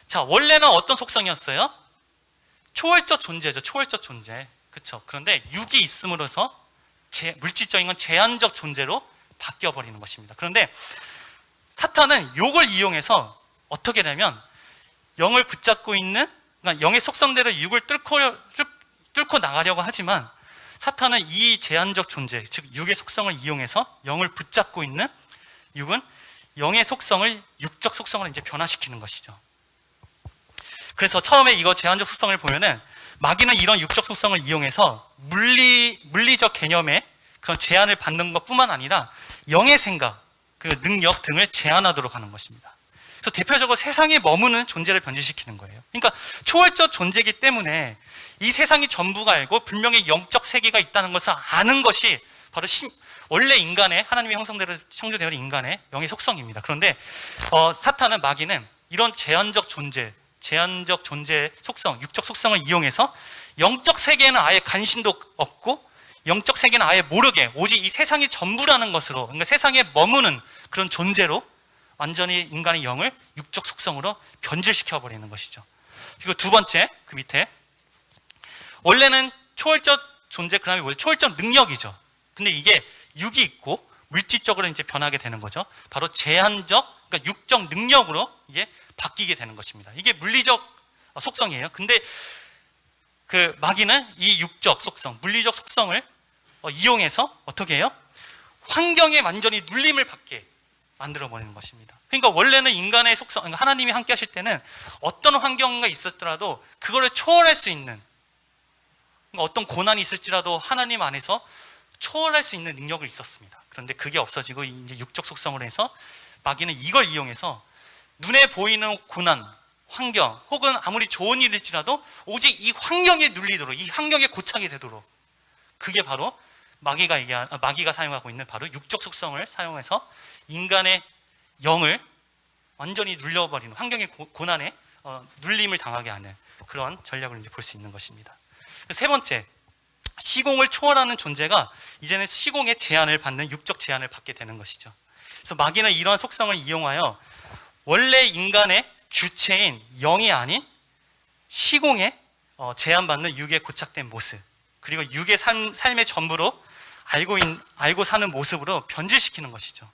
자, 원래는 어떤 속성이었어요? 초월적 존재죠. 초월적 존재. 그쵸. 그런데 육이 있음으로써 물질적인 건 제한적 존재로 바뀌어버리는 것입니다. 그런데 사탄은 욕을 이용해서 어떻게 되냐면 영을 붙잡고 있는, 그러니까 영의 속성대로 육을 뚫고 나가려고 하지만 사탄은 이 제한적 존재, 즉 육의 속성을 이용해서 영을 붙잡고 있는 육은 영의 속성을 육적 속성으로 이제 변화시키는 것이죠. 그래서 처음에 이거 제한적 속성을 보면은 마귀는 이런 육적 속성을 이용해서 물리적 개념의 그런 제한을 받는 것뿐만 아니라 영의 생각, 그 능력 등을 제한하도록 하는 것입니다. 그래서 대표적으로 세상에 머무는 존재를 변질시키는 거예요. 그러니까 초월적 존재이기 때문에 이 세상이 전부가 알고 분명히 영적 세계가 있다는 것을 아는 것이 바로 원래 인간의 하나님의 형상대로 창조되어 있는 인간의 영의 속성입니다. 그런데 사탄은, 마귀는 이런 제한적 존재 속성, 육적 속성을 이용해서 영적 세계에는 아예 관심도 없고 영적 세계는 아예 모르게 오직 이 세상이 전부라는 것으로, 그러니까 세상에 머무는 그런 존재로 완전히 인간의 영을 육적 속성으로 변질시켜 버리는 것이죠. 그리고 두 번째, 그 밑에 원래는 초월적 존재, 그 다음에 뭐죠? 초월적 능력이죠. 근데 이게 육이 있고 물질적으로 이제 변하게 되는 거죠. 바로 제한적, 그러니까 육적 능력으로 이게 바뀌게 되는 것입니다. 이게 물리적 속성이에요. 근데 그 마귀는 이 육적 속성, 물리적 속성을 이용해서 어떻게 해요? 환경에 완전히 눌림을 받게 만들어 버리는 것입니다. 그러니까 원래는 인간의 속성, 그러니까 하나님이 함께 하실 때는 어떤 환경가 있었더라도 그거를 초월할 수 있는, 그러니까 어떤 고난이 있을지라도 하나님 안에서 초월할 수 있는 능력이 있었습니다. 그런데 그게 없어지고 이제 육적 속성으로 해서 마귀는 이걸 이용해서 눈에 보이는 고난, 환경, 혹은 아무리 좋은 일일지라도 오직 이 환경에 눌리도록, 이 환경에 고착이 되도록, 그게 바로 마귀가 사용하고 있는 바로 육적 속성을 사용해서 인간의 영을 완전히 눌려버리는, 환경의 고난에 눌림을 당하게 하는 그런 전략을 이제 볼 수 있는 것입니다. 세 번째, 시공을 초월하는 존재가 이제는 시공의 제한을 받는, 육적 제한을 받게 되는 것이죠. 그래서 마귀는 이러한 속성을 이용하여 원래 인간의 주체인 영이 아닌 시공에 제한받는 육의 고착된 모습, 그리고 육의 삶의 전부로 알고 사는 모습으로 변질시키는 것이죠.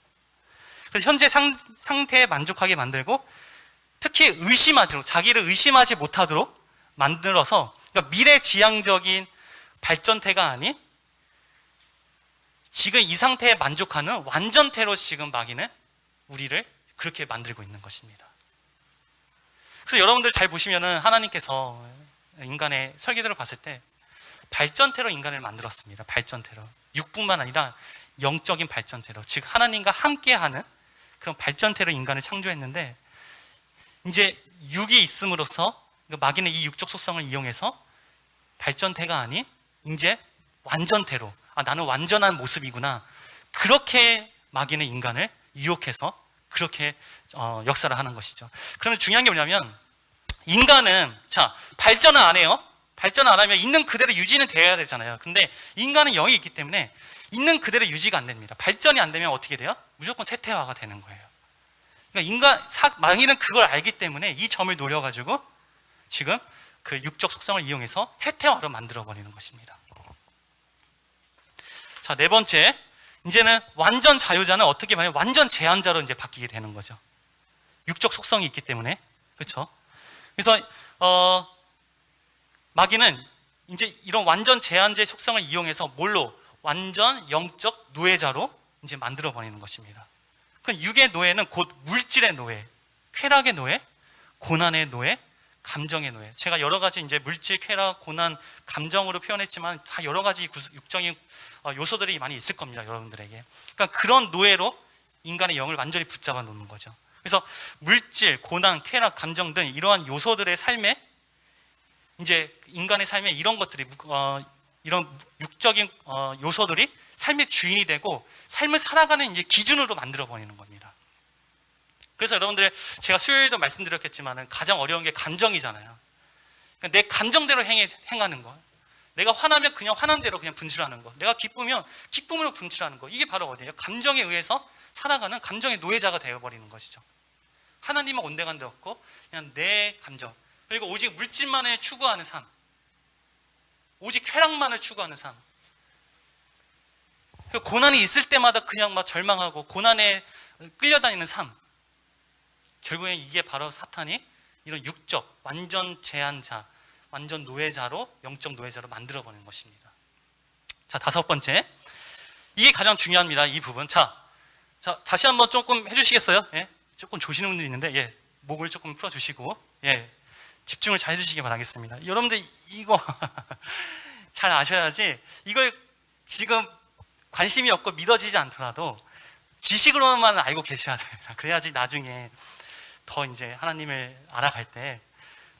그래서 현재 상태에 만족하게 만들고 특히 자기를 의심하지 못하도록 만들어서, 그러니까 미래지향적인 발전태가 아닌 지금 이 상태에 만족하는 완전태로 지금 마귀는 우리를 그렇게 만들고 있는 것입니다. 그래서 여러분들 잘 보시면은 하나님께서 인간의 설계대로 봤을 때 발전태로 인간을 만들었습니다. 발전태로. 육뿐만 아니라 영적인 발전태로, 즉 하나님과 함께하는 그런 발전태로 인간을 창조했는데 이제 육이 있음으로써 마귀는 이 육적 속성을 이용해서 발전태가 아닌 이제 완전태로 나는 완전한 모습이구나 그렇게 마귀는 인간을 유혹해서 그렇게 역사를 하는 것이죠. 그러면 중요한 게 뭐냐면 인간은 발전을 안 해요. 발전을 안 하면 있는 그대로 유지는 돼야 되잖아요. 근데 인간은 영이 있기 때문에 있는 그대로 유지가 안 됩니다. 발전이 안 되면 어떻게 돼요? 무조건 세태화가 되는 거예요. 그러니까 마귀는 그걸 알기 때문에 이 점을 노려가지고 지금 그 육적 속성을 이용해서 세태화로 만들어버리는 것입니다. 자, 네 번째, 이제는 완전 자유자는 어떻게 말하면 완전 제한자로 이제 바뀌게 되는 거죠. 육적 속성이 있기 때문에. 그렇죠? 그래서 마귀는 이제 이런 완전 제한자의 속성을 이용해서 뭘로? 완전 영적 노예자로 이제 만들어 버리는 것입니다. 그 육의 노예는 곧 물질의 노예, 쾌락의 노예, 고난의 노예, 감정의 노예. 제가 여러 가지 이제 물질, 쾌락, 고난, 감정으로 표현했지만 다 여러 가지 육적인 요소들이 많이 있을 겁니다, 여러분들에게. 그러니까 그런 노예로 인간의 영을 완전히 붙잡아 놓는 거죠. 그래서 물질, 고난, 쾌락, 감정 등 이러한 요소들의 삶에 이제 인간의 삶에 이런 것들이 이런 육적인 요소들이 삶의 주인이 되고 삶을 살아가는 이제 기준으로 만들어 버리는 겁니다. 그래서 여러분들 제가 수요일도 말씀드렸겠지만 가장 어려운 게 감정이잖아요. 그러니까 내 감정대로 행하는 거. 내가 화나면 그냥 화난 대로 그냥 분출하는 거. 내가 기쁘면 기쁨으로 분출하는 거. 이게 바로 어디예요? 감정에 의해서 살아가는 감정의 노예자가 되어버리는 것이죠. 하나님은 온데간데 없고 그냥 내 감정 그리고 오직 물질만을 추구하는 삶, 오직 쾌락만을 추구하는 삶. 고난이 있을 때마다 그냥 막 절망하고 고난에 끌려다니는 삶. 결국엔 이게 바로 사탄이 이런 육적 완전 제한자, 완전 노예자로, 영적 노예자로 만들어버리는 것입니다. 자, 다섯 번째, 이게 가장 중요합니다. 이 부분. 자 다시 한번 조금 해주시겠어요? 예? 조금 조시는 분들이 있는데, 예, 목을 조금 풀어주시고, 예, 집중을 잘 해주시기 바라겠습니다. 여러분들 이거 잘 아셔야지. 이걸 지금 관심이 없고 믿어지지 않더라도 지식으로만 알고 계셔야 됩니다. 그래야지 나중에 더 이제 하나님을 알아갈 때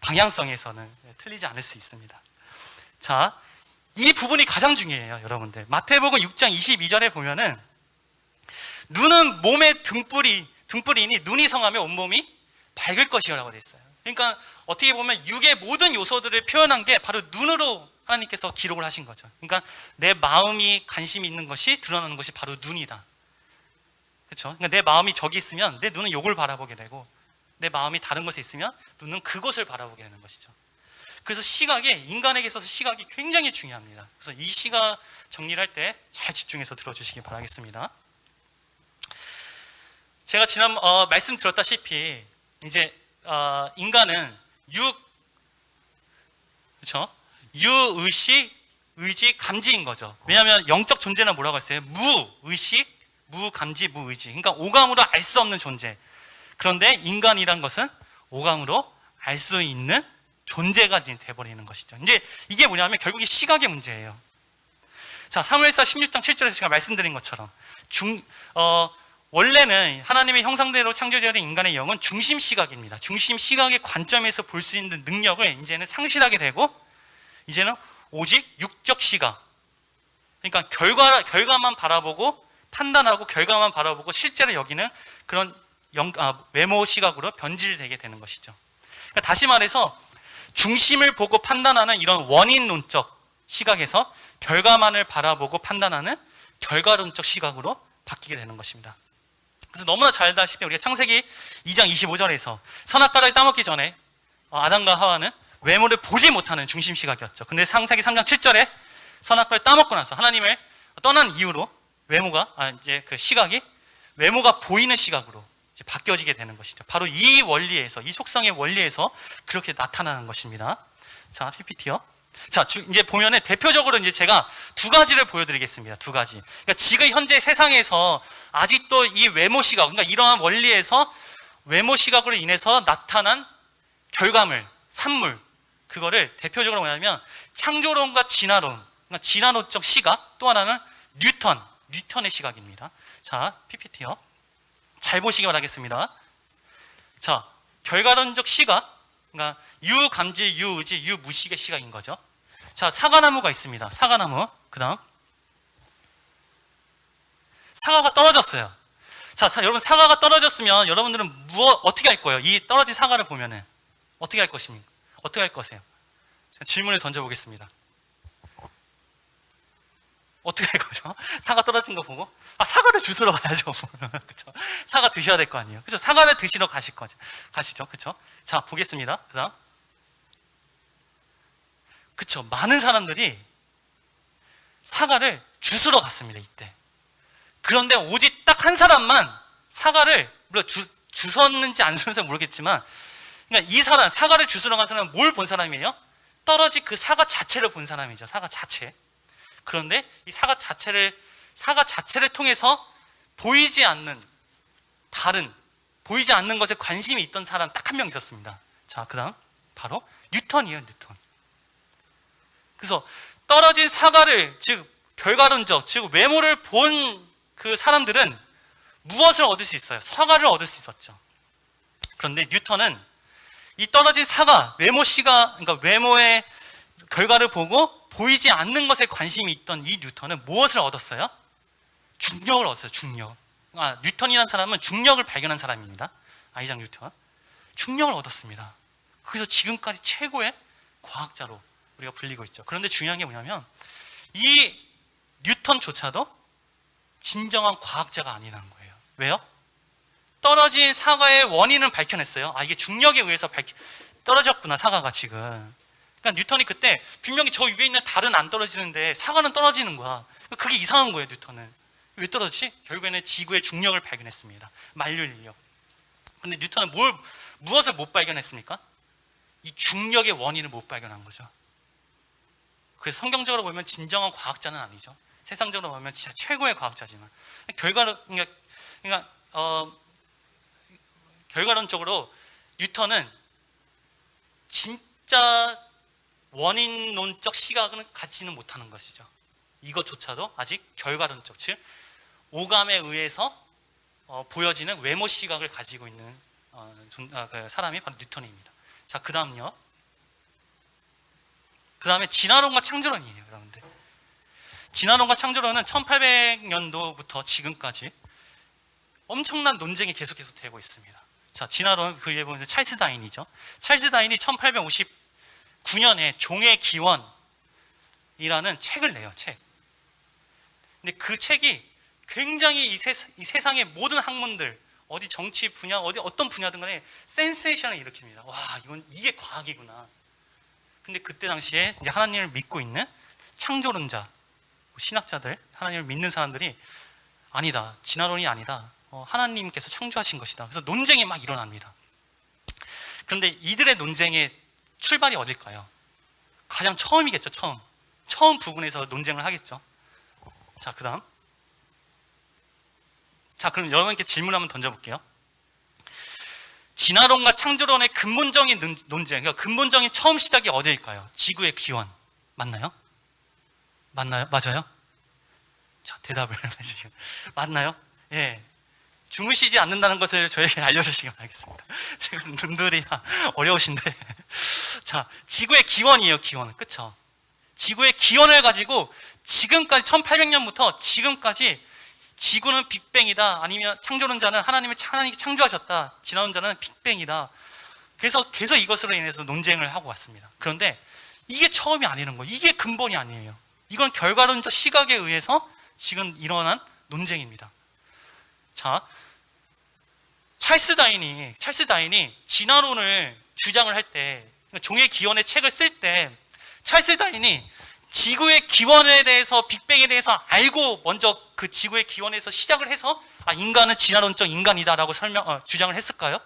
방향성에서는 틀리지 않을 수 있습니다. 자, 이 부분이 가장 중요해요, 여러분들. 마태복음 6장 22절에 보면은 눈은 몸의 등불이니 눈이 성하며 온몸이 밝을 것이라고 되어 있어요. 그러니까 어떻게 보면 육의 모든 요소들을 표현한 게 바로 눈으로 하나님께서 기록을 하신 거죠. 그러니까 내 마음이 관심이 있는 것이 드러나는 것이 바로 눈이다. 그렇죠? 그러니까 내 마음이 저기 있으면 내 눈은 요걸 바라보게 되고 내 마음이 다른 것에 있으면 눈은 그것을 바라보게 되는 것이죠. 그래서 인간에게 있어서 시각이 굉장히 중요합니다. 그래서 이 시각 정리를 할 때 잘 집중해서 들어주시기 바라겠습니다. 제가 지난 말씀드렸다시피 이제 인간은 그렇죠? 유의식, 의지, 감지인 거죠. 왜냐하면 영적 존재는 뭐라고 했어요? 무의식, 무감지, 무의지. 그러니까 오감으로 알 수 없는 존재. 그런데 인간이란 것은 오감으로 알 수 있는 존재가 돼버리는 것이죠. 이제 이게 뭐냐면 결국에 시각의 문제예요. 자, 사무엘상 16장 7절에서 제가 말씀드린 것처럼 원래는 하나님의 형상대로 창조되어 된 인간의 영은 중심 시각입니다. 중심 시각의 관점에서 볼 수 있는 능력을 이제는 상실하게 되고 이제는 오직 육적 시각, 그러니까 결과만 바라보고 판단하고 결과만 바라보고 실제로 여기는 그런 외모 시각으로 변질되게 되는 것이죠. 그러니까 다시 말해서 중심을 보고 판단하는 이런 원인론적 시각에서 결과만을 바라보고 판단하는 결과론적 시각으로 바뀌게 되는 것입니다. 그래서 너무나 잘 알다시피 우리가 창세기 2장 25절에서 선악과를 따먹기 전에 아담과 하와는 외모를 보지 못하는 중심 시각이었죠. 근데 창세기 3장 7절에 선악과를 따먹고 나서 하나님을 떠난 이후로 이제 그 시각이 외모가 보이는 시각으로 이제 바뀌어지게 되는 것이죠. 바로 이 원리에서, 이 속성의 원리에서 그렇게 나타나는 것입니다. 자, PPT요. 자, 이제 보면은 대표적으로 이제 제가 두 가지를 보여드리겠습니다. 두 가지. 그러니까 지금 현재 세상에서 아직도 이 외모 시각, 그러니까 이러한 원리에서 외모 시각으로 인해서 나타난 결과물, 산물, 그거를 대표적으로 뭐냐면 창조론과 진화론, 그러니까 진화론적 시각, 또 하나는 뉴턴의 시각입니다. 자, PPT요. 잘 보시기 바라겠습니다. 자, 결과론적 시각, 그러니까 유감질, 유의지, 유무식의 시각인 거죠. 자, 사과나무가 있습니다. 사과나무. 그 다음 사과가 떨어졌어요. 자, 여러분, 사과가 떨어졌으면 여러분들은 어떻게 할 거예요? 이 떨어진 사과를 보면은 어떻게 할 것입니까? 어떻게 할 거세요? 질문을 던져보겠습니다. 어떻게 할 거죠? 사과 떨어진 거 보고 사과를 주스러 가야죠. 그렇죠? 사과 드셔야 될 거 아니에요. 그렇죠? 사과를 드시러 가시죠. 그렇죠? 자, 보겠습니다. 그다음, 그렇죠? 많은 사람들이 사과를 주스러 갔습니다. 이때. 그런데 오직 딱 한 사람만 사과를 물론 주웠는지 안 주웠는지 모르겠지만, 그러니까 이 사람, 사과를 주스러 간 사람은 뭘 본 사람이에요? 떨어진 그 사과 자체를 본 사람이죠. 사과 자체. 그런데 이 사과 자체를 통해서 보이지 않는 것에 관심이 있던 사람 딱 한 명 있었습니다. 자, 그 다음 바로 뉴턴이에요. 뉴턴. 그래서 떨어진 사과를, 즉 결과론적, 즉 외모를 본 그 사람들은 무엇을 얻을 수 있어요? 사과를 얻을 수 있었죠. 그런데 뉴턴은 이 떨어진 사과, 그러니까 외모의 결과를 보고 보이지 않는 것에 관심이 있던 이 뉴턴은 무엇을 얻었어요? 중력을 얻었어요. 중력. 뉴턴이라는 사람은 중력을 발견한 사람입니다. 아이작 뉴턴. 중력을 얻었습니다. 그래서 지금까지 최고의 과학자로 우리가 불리고 있죠. 그런데 중요한 게 뭐냐면 이 뉴턴조차도 진정한 과학자가 아니라는 거예요. 왜요? 떨어진 사과의 원인은 밝혀냈어요. 이게 중력에 의해서 떨어졌구나, 사과가 지금. 그러니까 뉴턴이 그때 분명히 저 위에 있는 달은 안 떨어지는데 사과는 떨어지는 거야. 그게 이상한 거예요, 뉴턴은. 왜 떨어지지? 결국에는 지구의 중력을 발견했습니다. 만류인력. 그런데 뉴턴은 무엇을 못 발견했습니까? 이 중력의 원인을 못 발견한 거죠. 그래서 성경적으로 보면 진정한 과학자는 아니죠. 세상적으로 보면 진짜 최고의 과학자지만 결과론적으로 뉴턴은 진짜 원인론적 시각은 갖지는 못하는 것이죠. 이것조차도 아직 결과론적, 즉 오감에 의해서 보여지는 외모 시각을 가지고 있는 그 사람이 바로 뉴턴입니다. 자, 그 다음요. 그 다음에 진화론과 창조론이에요, 여러분들. 진화론과 창조론은 1800년도부터 지금까지 엄청난 논쟁이 계속해서 되고 있습니다. 자, 진화론, 그 위에 보면 찰스 다윈이죠. 찰스 다윈이 1859년에 종의 기원이라는 책을 내요, 책. 근데 그 책이 굉장히 이 세상의 모든 학문들, 어디 정치 분야, 어떤 분야든 간에 센세이션을 일으킵니다. 와, 이게 과학이구나. 근데 그때 당시에 이제 하나님을 믿고 있는 창조론자, 신학자들, 하나님을 믿는 사람들이 아니다, 진화론이 아니다, 하나님께서 창조하신 것이다. 그래서 논쟁이 막 일어납니다. 그런데 이들의 논쟁의 출발이 어딜까요? 가장 처음이겠죠. 처음 부분에서 논쟁을 하겠죠. 자, 그 다음. 자, 그럼 여러분께 질문 한번 던져볼게요. 진화론과 창조론의 근본적인 논쟁, 그러니까 근본적인 처음 시작이 어디일까요? 지구의 기원. 맞나요? 맞아요? 자, 대답을 해주시죠. 맞나요? 예. 주무시지 않는다는 것을 저에게 알려주시기 바라겠습니다. 지금 눈들이 다 어려우신데. 자, 지구의 기원이에요, 기원. 그쵸? 지구의 기원을 가지고 지금까지 1800년부터 지금까지 지구는 빅뱅이다, 아니면 창조론자는 하나님이 창조하셨다, 진화론자는 빅뱅이다. 그래서 계속 이것으로 인해서 논쟁을 하고 왔습니다. 그런데 이게 처음이 아니는 거예요. 이게 근본이 아니에요. 이건 결과론적 시각에 의해서 지금 일어난 논쟁입니다. 자, 찰스 다윈이 진화론을 주장을 할 때, 종의 기원의 책을 쓸 때 찰스 다윈이 지구의 기원에 대해서, 빅뱅에 대해서 알고 먼저 그 지구의 기원에서 시작을 해서 인간은 진화론적 인간이다라고 주장을 했을까요?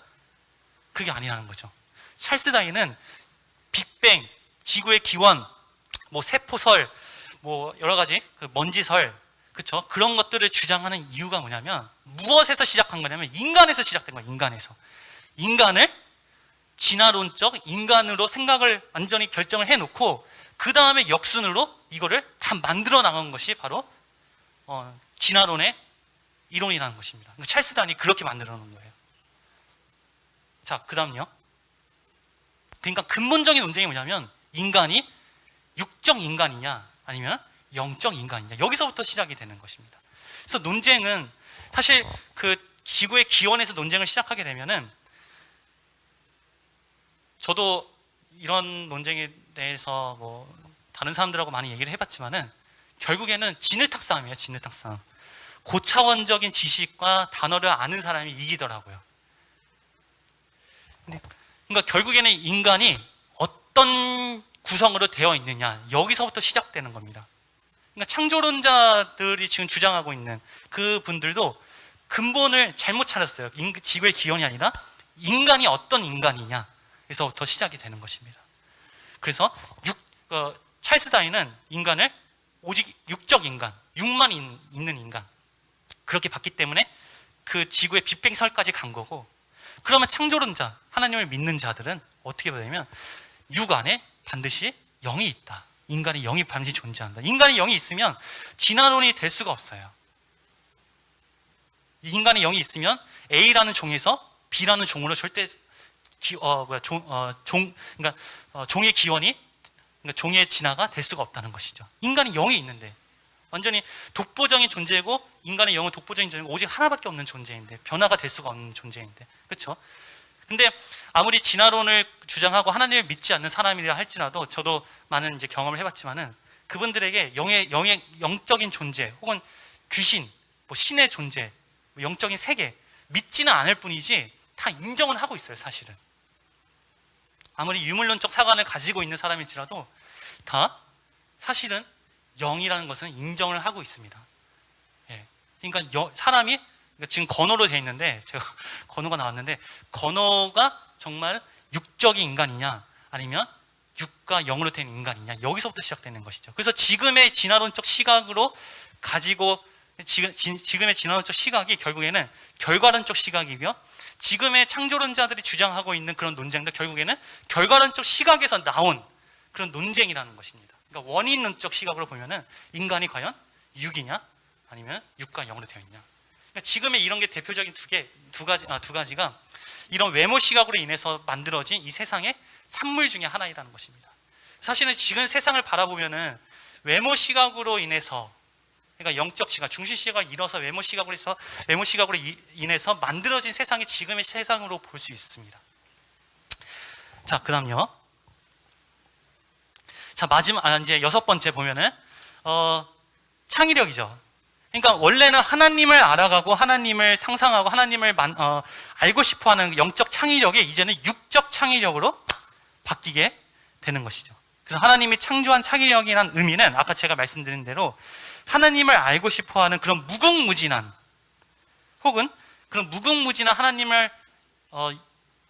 그게 아니라는 거죠. 찰스 다윈은 빅뱅, 지구의 기원, 세포설, 여러 가지 먼지설, 그쵸? 그런 것들을 주장하는 이유가 뭐냐면, 무엇에서 시작한 거냐면 인간에서 시작된 거예요. 인간을 진화론적 인간으로 생각을 완전히 결정을 해놓고 그 다음에 역순으로 이거를 다 만들어 나간 것이 바로 진화론의 이론이라는 것입니다. 그러니까 찰스 다윈이 그렇게 만들어 놓은 거예요. 자, 그 다음요. 그러니까 근본적인 논쟁이 뭐냐면 인간이 육적 인간이냐 아니면 영적 인간이냐, 여기서부터 시작이 되는 것입니다. 그래서 논쟁은 사실 그 지구의 기원에서 논쟁을 시작하게 되면은, 저도 이런 논쟁에 대해서 뭐 다른 사람들하고 많이 얘기를 해봤지만은 결국에는 진흙탕 싸움이에요. 진흙탕 싸움. 고차원적인 지식과 단어를 아는 사람이 이기더라고요. 그러니까 결국에는 인간이 어떤 구성으로 되어 있느냐, 여기서부터 시작되는 겁니다. 그러니까 창조론자들이 지금 주장하고 있는 그 분들도 근본을 잘못 찾았어요. 지구의 기원이 아니라 인간이 어떤 인간이냐에서부터 시작이 되는 것입니다. 그래서 찰스 다윈은 인간을 오직 육적 인간, 육만 있는 인간, 그렇게 봤기 때문에 그 지구의 빅뱅설까지 간 거고, 그러면 창조론자, 하나님을 믿는 자들은 어떻게 보냐면 육 안에 반드시 영이 있다. 인간의 영이 반드시 존재한다. 인간의 영이 있으면 진화론이 될 수가 없어요. 인간의 영이 있으면 A라는 종에서 B라는 종으로 절대 종의 기원이, 그러니까 종의 진화가 될 수가 없다는 것이죠. 인간이 영이 있는데, 완전히 독보적인 존재고, 인간의 영은 독보적인 존재고 오직 하나밖에 없는 존재인데, 변화가 될 수가 없는 존재인데, 그렇죠? 근데 아무리 진화론을 주장하고 하나님을 믿지 않는 사람이라 할지라도, 저도 많은 이제 경험을 해봤지만은 그분들에게 영적인 존재 혹은 귀신, 뭐 신의 존재, 뭐 영적인 세계 믿지는 않을 뿐이지 다 인정은 하고 있어요. 사실은 아무리 유물론적 사관을 가지고 있는 사람일지라도 다 사실은 영이라는 것은 인정을 하고 있습니다. 예. 그러니까 사람이 지금 건어로 되어 있는데, 제가 건어가 나왔는데, 건어가 정말 육적인 인간이냐 아니면 육과 영으로 된 인간이냐, 여기서부터 시작되는 것이죠. 그래서 지금의 진화론적 시각으로 가지고, 지금의 진화론적 시각이 결국에는 결과론적 시각이며, 지금의 창조론자들이 주장하고 있는 그런 논쟁도 결국에는 결과론적 시각에서 나온 그런 논쟁이라는 것입니다. 그러니까 원인론적 시각으로 보면은 인간이 과연 육이냐 아니면 육과 영으로 되어 있냐. 그러니까 지금의 이런 게 대표적인 두 가지가 이런 외모 시각으로 인해서 만들어진 이 세상의 산물 중에 하나이라는 것입니다. 사실은 지금 세상을 바라보면은 외모 시각으로 인해서, 그러니까 영적 시각, 중시 시각을 잃어서 외모 시각으로 인해서 만들어진 세상이 지금의 세상으로 볼 수 있습니다. 자, 그다음요. 자, 이제 6번째 보면은 창의력이죠. 그러니까 원래는 하나님을 알아가고 하나님을 상상하고 하나님을 알고 싶어하는 영적 창의력이 이제는 육적 창의력으로 바뀌게 되는 것이죠. 그래서 하나님이 창조한 창의력이라는 의미는 아까 제가 말씀드린 대로 하나님을 알고 싶어하는 그런 무궁무진한, 혹은 그런 무궁무진한 하나님을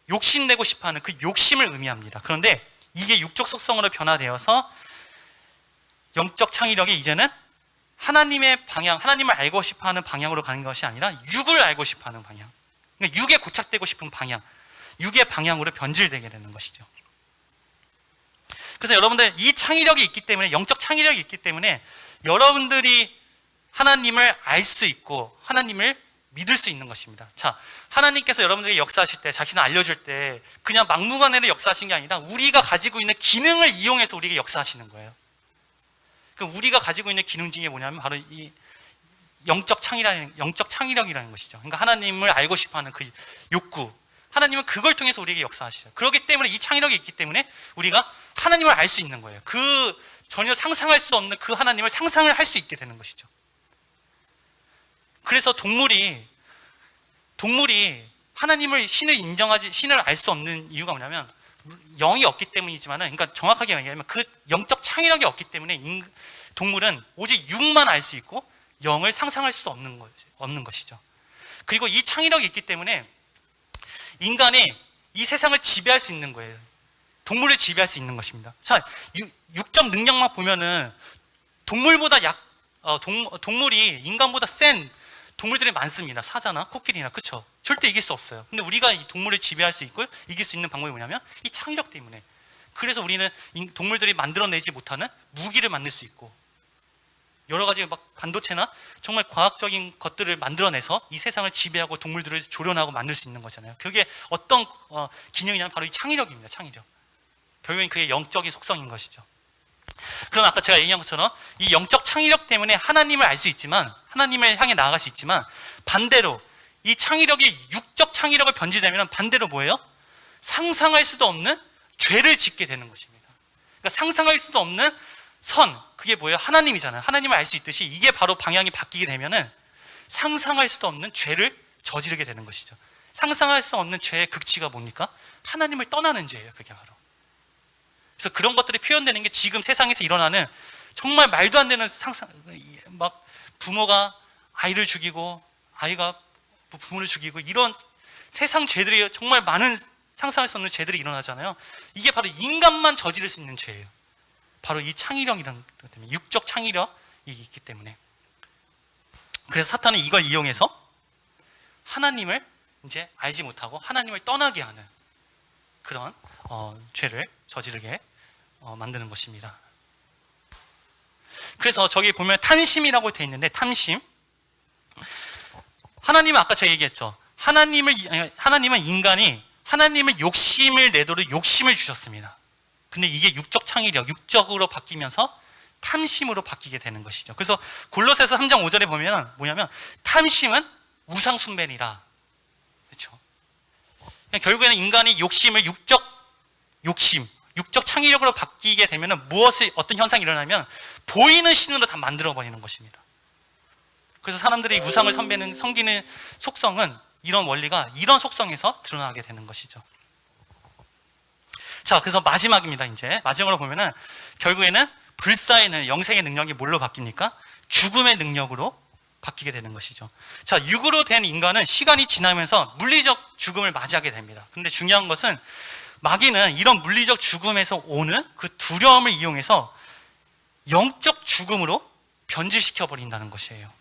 욕심내고 싶어하는 그 욕심을 의미합니다. 그런데 이게 육적 속성으로 변화되어서 영적 창의력이 이제는 하나님의 방향, 하나님을 알고 싶어하는 방향으로 가는 것이 아니라 육을 알고 싶어하는 방향, 그러니까 육에 고착되고 싶은 방향, 육의 방향으로 변질되게 되는 것이죠. 그래서 여러분들 이 창의력이 있기 때문에, 영적 창의력이 있기 때문에 여러분들이 하나님을 알 수 있고 하나님을 믿을 수 있는 것입니다. 자, 하나님께서 여러분들에게 역사하실 때, 자신을 알려줄 때 그냥 막무가내로 역사하신 게 아니라 우리가 가지고 있는 기능을 이용해서 우리에게 역사하시는 거예요. 우리가 가지고 있는 기능 중에 뭐냐면 바로 이 영적 창의력이라는 것이죠. 그러니까 하나님을 알고 싶어하는 그 욕구, 하나님은 그걸 통해서 우리에게 역사하시죠. 그렇기 때문에 이 창의력이 있기 때문에 우리가 하나님을 알 수 있는 거예요. 그 전혀 상상할 수 없는 그 하나님을 상상을 할 수 있게 되는 것이죠. 그래서 동물이 신을 알 수 없는 이유가 뭐냐면 영이 없기 때문이지만은, 그러니까 정확하게 얘기하면 그 영적 창의력이 없기 때문에 동물은 오직 육만 알 수 있고 영을 상상할 수 없는 것이죠. 그리고 이 창의력이 있기 때문에 인간이 이 세상을 지배할 수 있는 거예요. 동물을 지배할 수 있는 것입니다. 자, 육적 능력만 보면은 동물이 인간보다 센 동물들이 많습니다. 사자나 코끼리나, 그쵸? 절대 이길 수 없어요. 근데 우리가 이 동물을 지배할 수 있고 이길 수 있는 방법이 뭐냐면 이 창의력 때문에. 그래서 우리는 동물들이 만들어내지 못하는 무기를 만들 수 있고, 여러 가지 막 반도체나 정말 과학적인 것들을 만들어내서 이 세상을 지배하고 동물들을 조련하고 만들 수 있는 거잖아요. 그게 어떤 기능이냐면 바로 이 창의력입니다. 창의력. 결국엔 그의 영적인 속성인 것이죠. 그럼 아까 제가 얘기한 것처럼 이 영적 창의력 때문에 하나님을 알 수 있지만, 하나님을 향해 나아갈 수 있지만, 반대로 이 창의력이 육적 창의력을 변질되면 반대로 뭐예요? 상상할 수도 없는 죄를 짓게 되는 것입니다. 그러니까 상상할 수도 없는 선, 그게 뭐예요? 하나님이잖아요. 하나님을 알 수 있듯이 이게 바로 방향이 바뀌게 되면은 상상할 수도 없는 죄를 저지르게 되는 것이죠. 상상할 수 없는 죄의 극치가 뭡니까? 하나님을 떠나는 죄예요. 그게 바로. 그래서 그런 것들이 표현되는 게 지금 세상에서 일어나는 정말 말도 안 되는 상상, 막 부모가 아이를 죽이고 아이가 부모를 죽이고 이런 세상 죄들이 정말 많은 상상할 수 없는 죄들이 일어나잖아요. 이게 바로 인간만 저지를 수 있는 죄예요. 바로 이 창의력이라는 것 때문에, 육적 창의력이 있기 때문에. 그래서 사탄은 이걸 이용해서 하나님을 이제 알지 못하고 하나님을 떠나게 하는 그런 죄를 저지르게 만드는 것입니다. 그래서 저기 보면 탐심이라고 되어 있는데, 탐심, 하나님은 아까 제가 얘기했죠. 하나님은 인간이 하나님의 욕심을 내도록 욕심을 주셨습니다. 근데 이게 육적 창의력, 육적으로 바뀌면서 탐심으로 바뀌게 되는 것이죠. 그래서 골로새서 3장 5절에 보면 뭐냐면 탐심은 우상 숭배니라. 그렇죠? 결국에는 인간이 욕심을 육적 창의력으로 바뀌게 되면 어떤 현상이 일어나면 보이는 신으로 다 만들어 버리는 것입니다. 그래서 사람들이 우상을 섬기는 속성은, 이런 원리가 이런 속성에서 드러나게 되는 것이죠. 자, 그래서 마지막입니다. 이제 마지막으로 보면은 결국에는 불사의 영생의 능력이 뭘로 바뀝니까? 죽음의 능력으로 바뀌게 되는 것이죠. 자, 육으로 된 인간은 시간이 지나면서 물리적 죽음을 맞이하게 됩니다. 근데 중요한 것은 마귀는 이런 물리적 죽음에서 오는 그 두려움을 이용해서 영적 죽음으로 변질시켜 버린다는 것이에요.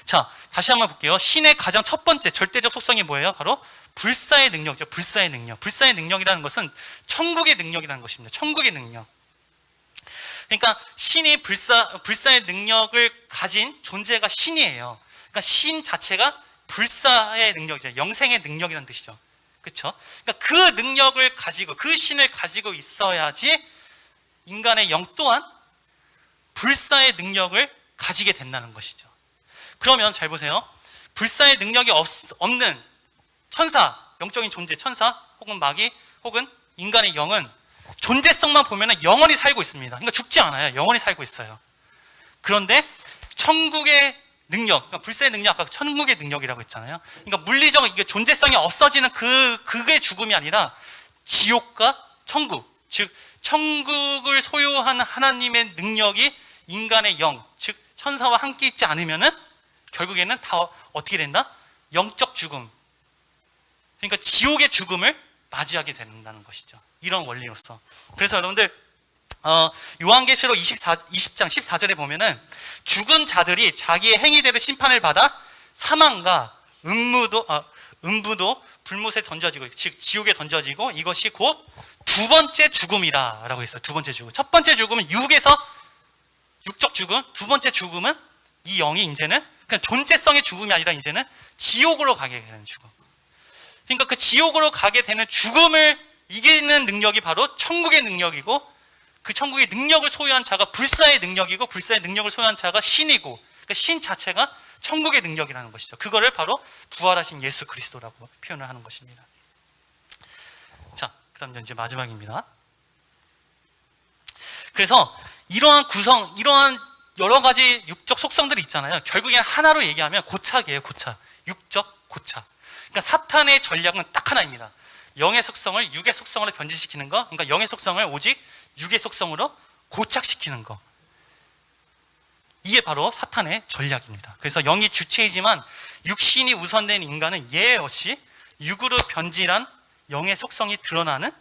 자, 다시 한번 볼게요. 신의 가장 첫 번째 절대적 속성이 뭐예요? 바로 불사의 능력이죠. 불사의 능력. 불사의 능력이라는 것은 천국의 능력이라는 것입니다. 천국의 능력. 그러니까 신이 불사의 능력을 가진 존재가 신이에요. 그러니까 신 자체가 불사의 능력이죠. 영생의 능력이라는 뜻이죠. 그렇죠? 그러니까 그 능력을 가지고, 그 신을 가지고 있어야지 인간의 영 또한 불사의 능력을 가지게 된다는 것이죠. 그러면 잘 보세요. 불사의 능력이 없는 천사, 영적인 존재, 천사 혹은 마귀 혹은 인간의 영은 존재성만 보면 영원히 살고 있습니다. 그러니까 죽지 않아요. 영원히 살고 있어요. 그런데 천국의 능력, 그러니까 불사의 능력, 아까 천국의 능력이라고 했잖아요. 그러니까 물리적 이게 존재성이 없어지는 그게 죽음이 아니라 지옥과 천국, 즉 천국을 소유한 하나님의 능력이 인간의 영, 즉 천사와 함께 있지 않으면은 결국에는 다 어떻게 된다? 영적 죽음, 그러니까 지옥의 죽음을 맞이하게 된다는 것이죠. 이런 원리로서. 그래서 여러분들 요한계시록 20장 14절에 보면은 죽은 자들이 자기의 행위대로 심판을 받아 사망과 음부도 불못에 던져지고, 즉 지옥에 던져지고, 이것이 곧 두 번째 죽음이라고 했어요. 두 번째 죽음. 첫 번째 죽음은 육적 죽음, 두 번째 죽음은 이 영이 이제는 그냥 존재성의 죽음이 아니라 이제는 지옥으로 가게 되는 죽음. 그러니까 그 지옥으로 가게 되는 죽음을 이기는 능력이 바로 천국의 능력이고, 그 천국의 능력을 소유한 자가 불사의 능력이고, 불사의 능력을 소유한 자가 신이고, 그러니까 신 자체가 천국의 능력이라는 것이죠. 그거를 바로 부활하신 예수 그리스도라고 표현을 하는 것입니다. 자, 그 다음 이제 마지막입니다. 그래서 이러한 여러 가지 육적 속성들이 있잖아요. 결국엔 하나로 얘기하면 고착이에요. 고착. 육적 고착. 그러니까 사탄의 전략은 딱 하나입니다. 영의 속성을 육의 속성으로 변질시키는 거, 그러니까 영의 속성을 오직 육의 속성으로 고착시키는 거. 이게 바로 사탄의 전략입니다. 그래서 영이 주체이지만 육신이 우선된 인간은 예외 없이 육으로 변질한 영의 속성이 드러나는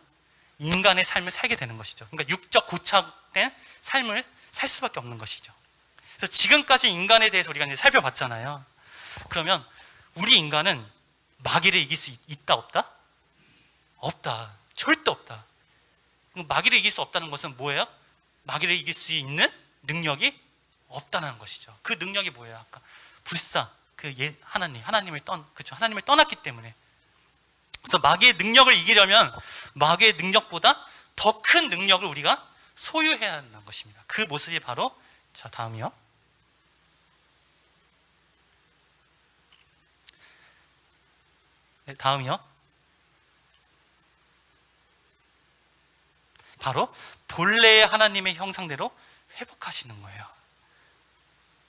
인간의 삶을 살게 되는 것이죠. 그러니까 육적 고착된 삶을 살 수밖에 없는 것이죠. 그래서 지금까지 인간에 대해서 우리가 이제 살펴봤잖아요. 그러면 우리 인간은 마귀를 이길 수 있다, 없다? 없다. 절대 없다. 마귀를 이길 수 없다는 것은 뭐예요? 마귀를 이길 수 있는 능력이 없다는 것이죠. 그 능력이 뭐예요? 아까 불사, 하나님을 떠났기 때문에. 그래서 마귀의 능력을 이기려면 마귀의 능력보다 더 큰 능력을 우리가 소유해야 한다는 것입니다. 그 모습이 바로, 자, 다음이요. 네, 다음이요. 바로 본래의 하나님의 형상대로 회복하시는 거예요.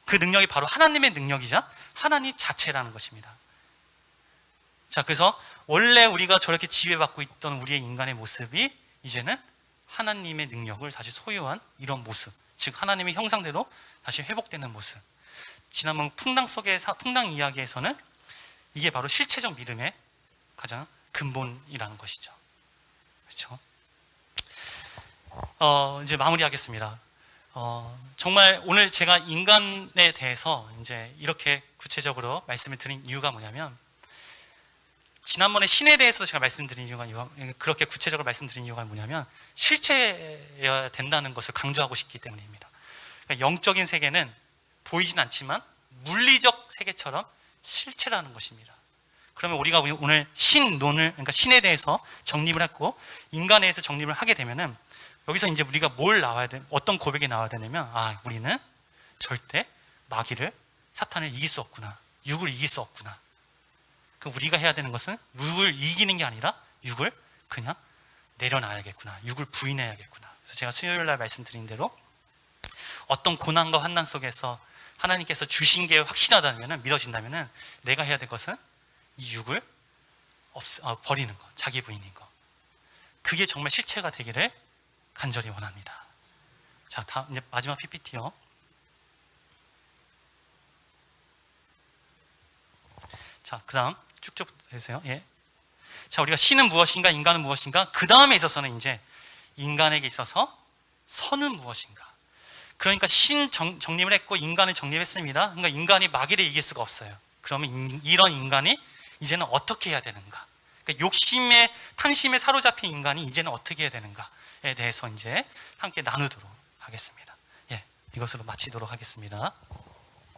그 능력이 바로 하나님의 능력이자 하나님 자체라는 것입니다. 자, 그래서 원래 우리가 저렇게 지배받고 있던 우리의 인간의 모습이 이제는 하나님의 능력을 다시 소유한 이런 모습, 즉 하나님의 형상대로 다시 회복되는 모습. 지난번 풍랑 이야기에서는 이게 바로 실체적 믿음의 가장 근본이라는 것이죠. 그렇죠? 이제 마무리하겠습니다. 정말 오늘 제가 인간에 대해서 이제 이렇게 구체적으로 말씀을 드린 이유가 뭐냐면, 지난번에 신에 대해서도 제가 말씀드린 이유가, 그렇게 구체적으로 말씀드린 이유가 뭐냐면 실체여야 된다는 것을 강조하고 싶기 때문입니다. 그러니까 영적인 세계는 보이진 않지만 물리적 세계처럼 실체라는 것입니다. 그러면 우리가 오늘 그러니까 신에 대해서 정립을 했고 인간에 대해서 정립을 하게 되면은 여기서 이제 우리가 어떤 고백이 나와야 되냐면, 우리는 절대 사탄을 이길 수 없구나. 육을 이길 수 없구나. 그 우리가 해야 되는 것은 육을 이기는 게 아니라 육을 그냥 내려놔야겠구나. 육을 부인해야겠구나. 그래서 제가 수요일 날 말씀드린 대로 어떤 고난과 환난 속에서 하나님께서 주신 게 확신하다면, 믿어진다면 내가 해야 될 것은 이 육을 버리는 것, 자기 부인인 것. 그게 정말 실체가 되기를 간절히 원합니다. 자, 다음 이제 마지막 PPT요. 자, 그 다음 쭉쭉 해주세요. 예. 자, 우리가 신은 무엇인가, 인간은 무엇인가, 그 다음에 있어서는 이제 인간에게 있어서 선은 무엇인가. 그러니까 신 정립을 했고 인간을 정립했습니다. 그러니까 인간이 마귀를 이길 수가 없어요. 그러면 이런 인간이 이제는 어떻게 해야 되는가? 그러니까 욕심에, 탐심에 사로잡힌 인간이 이제는 어떻게 해야 되는가에 대해서 이제 함께 나누도록 하겠습니다. 예, 이것으로 마치도록 하겠습니다.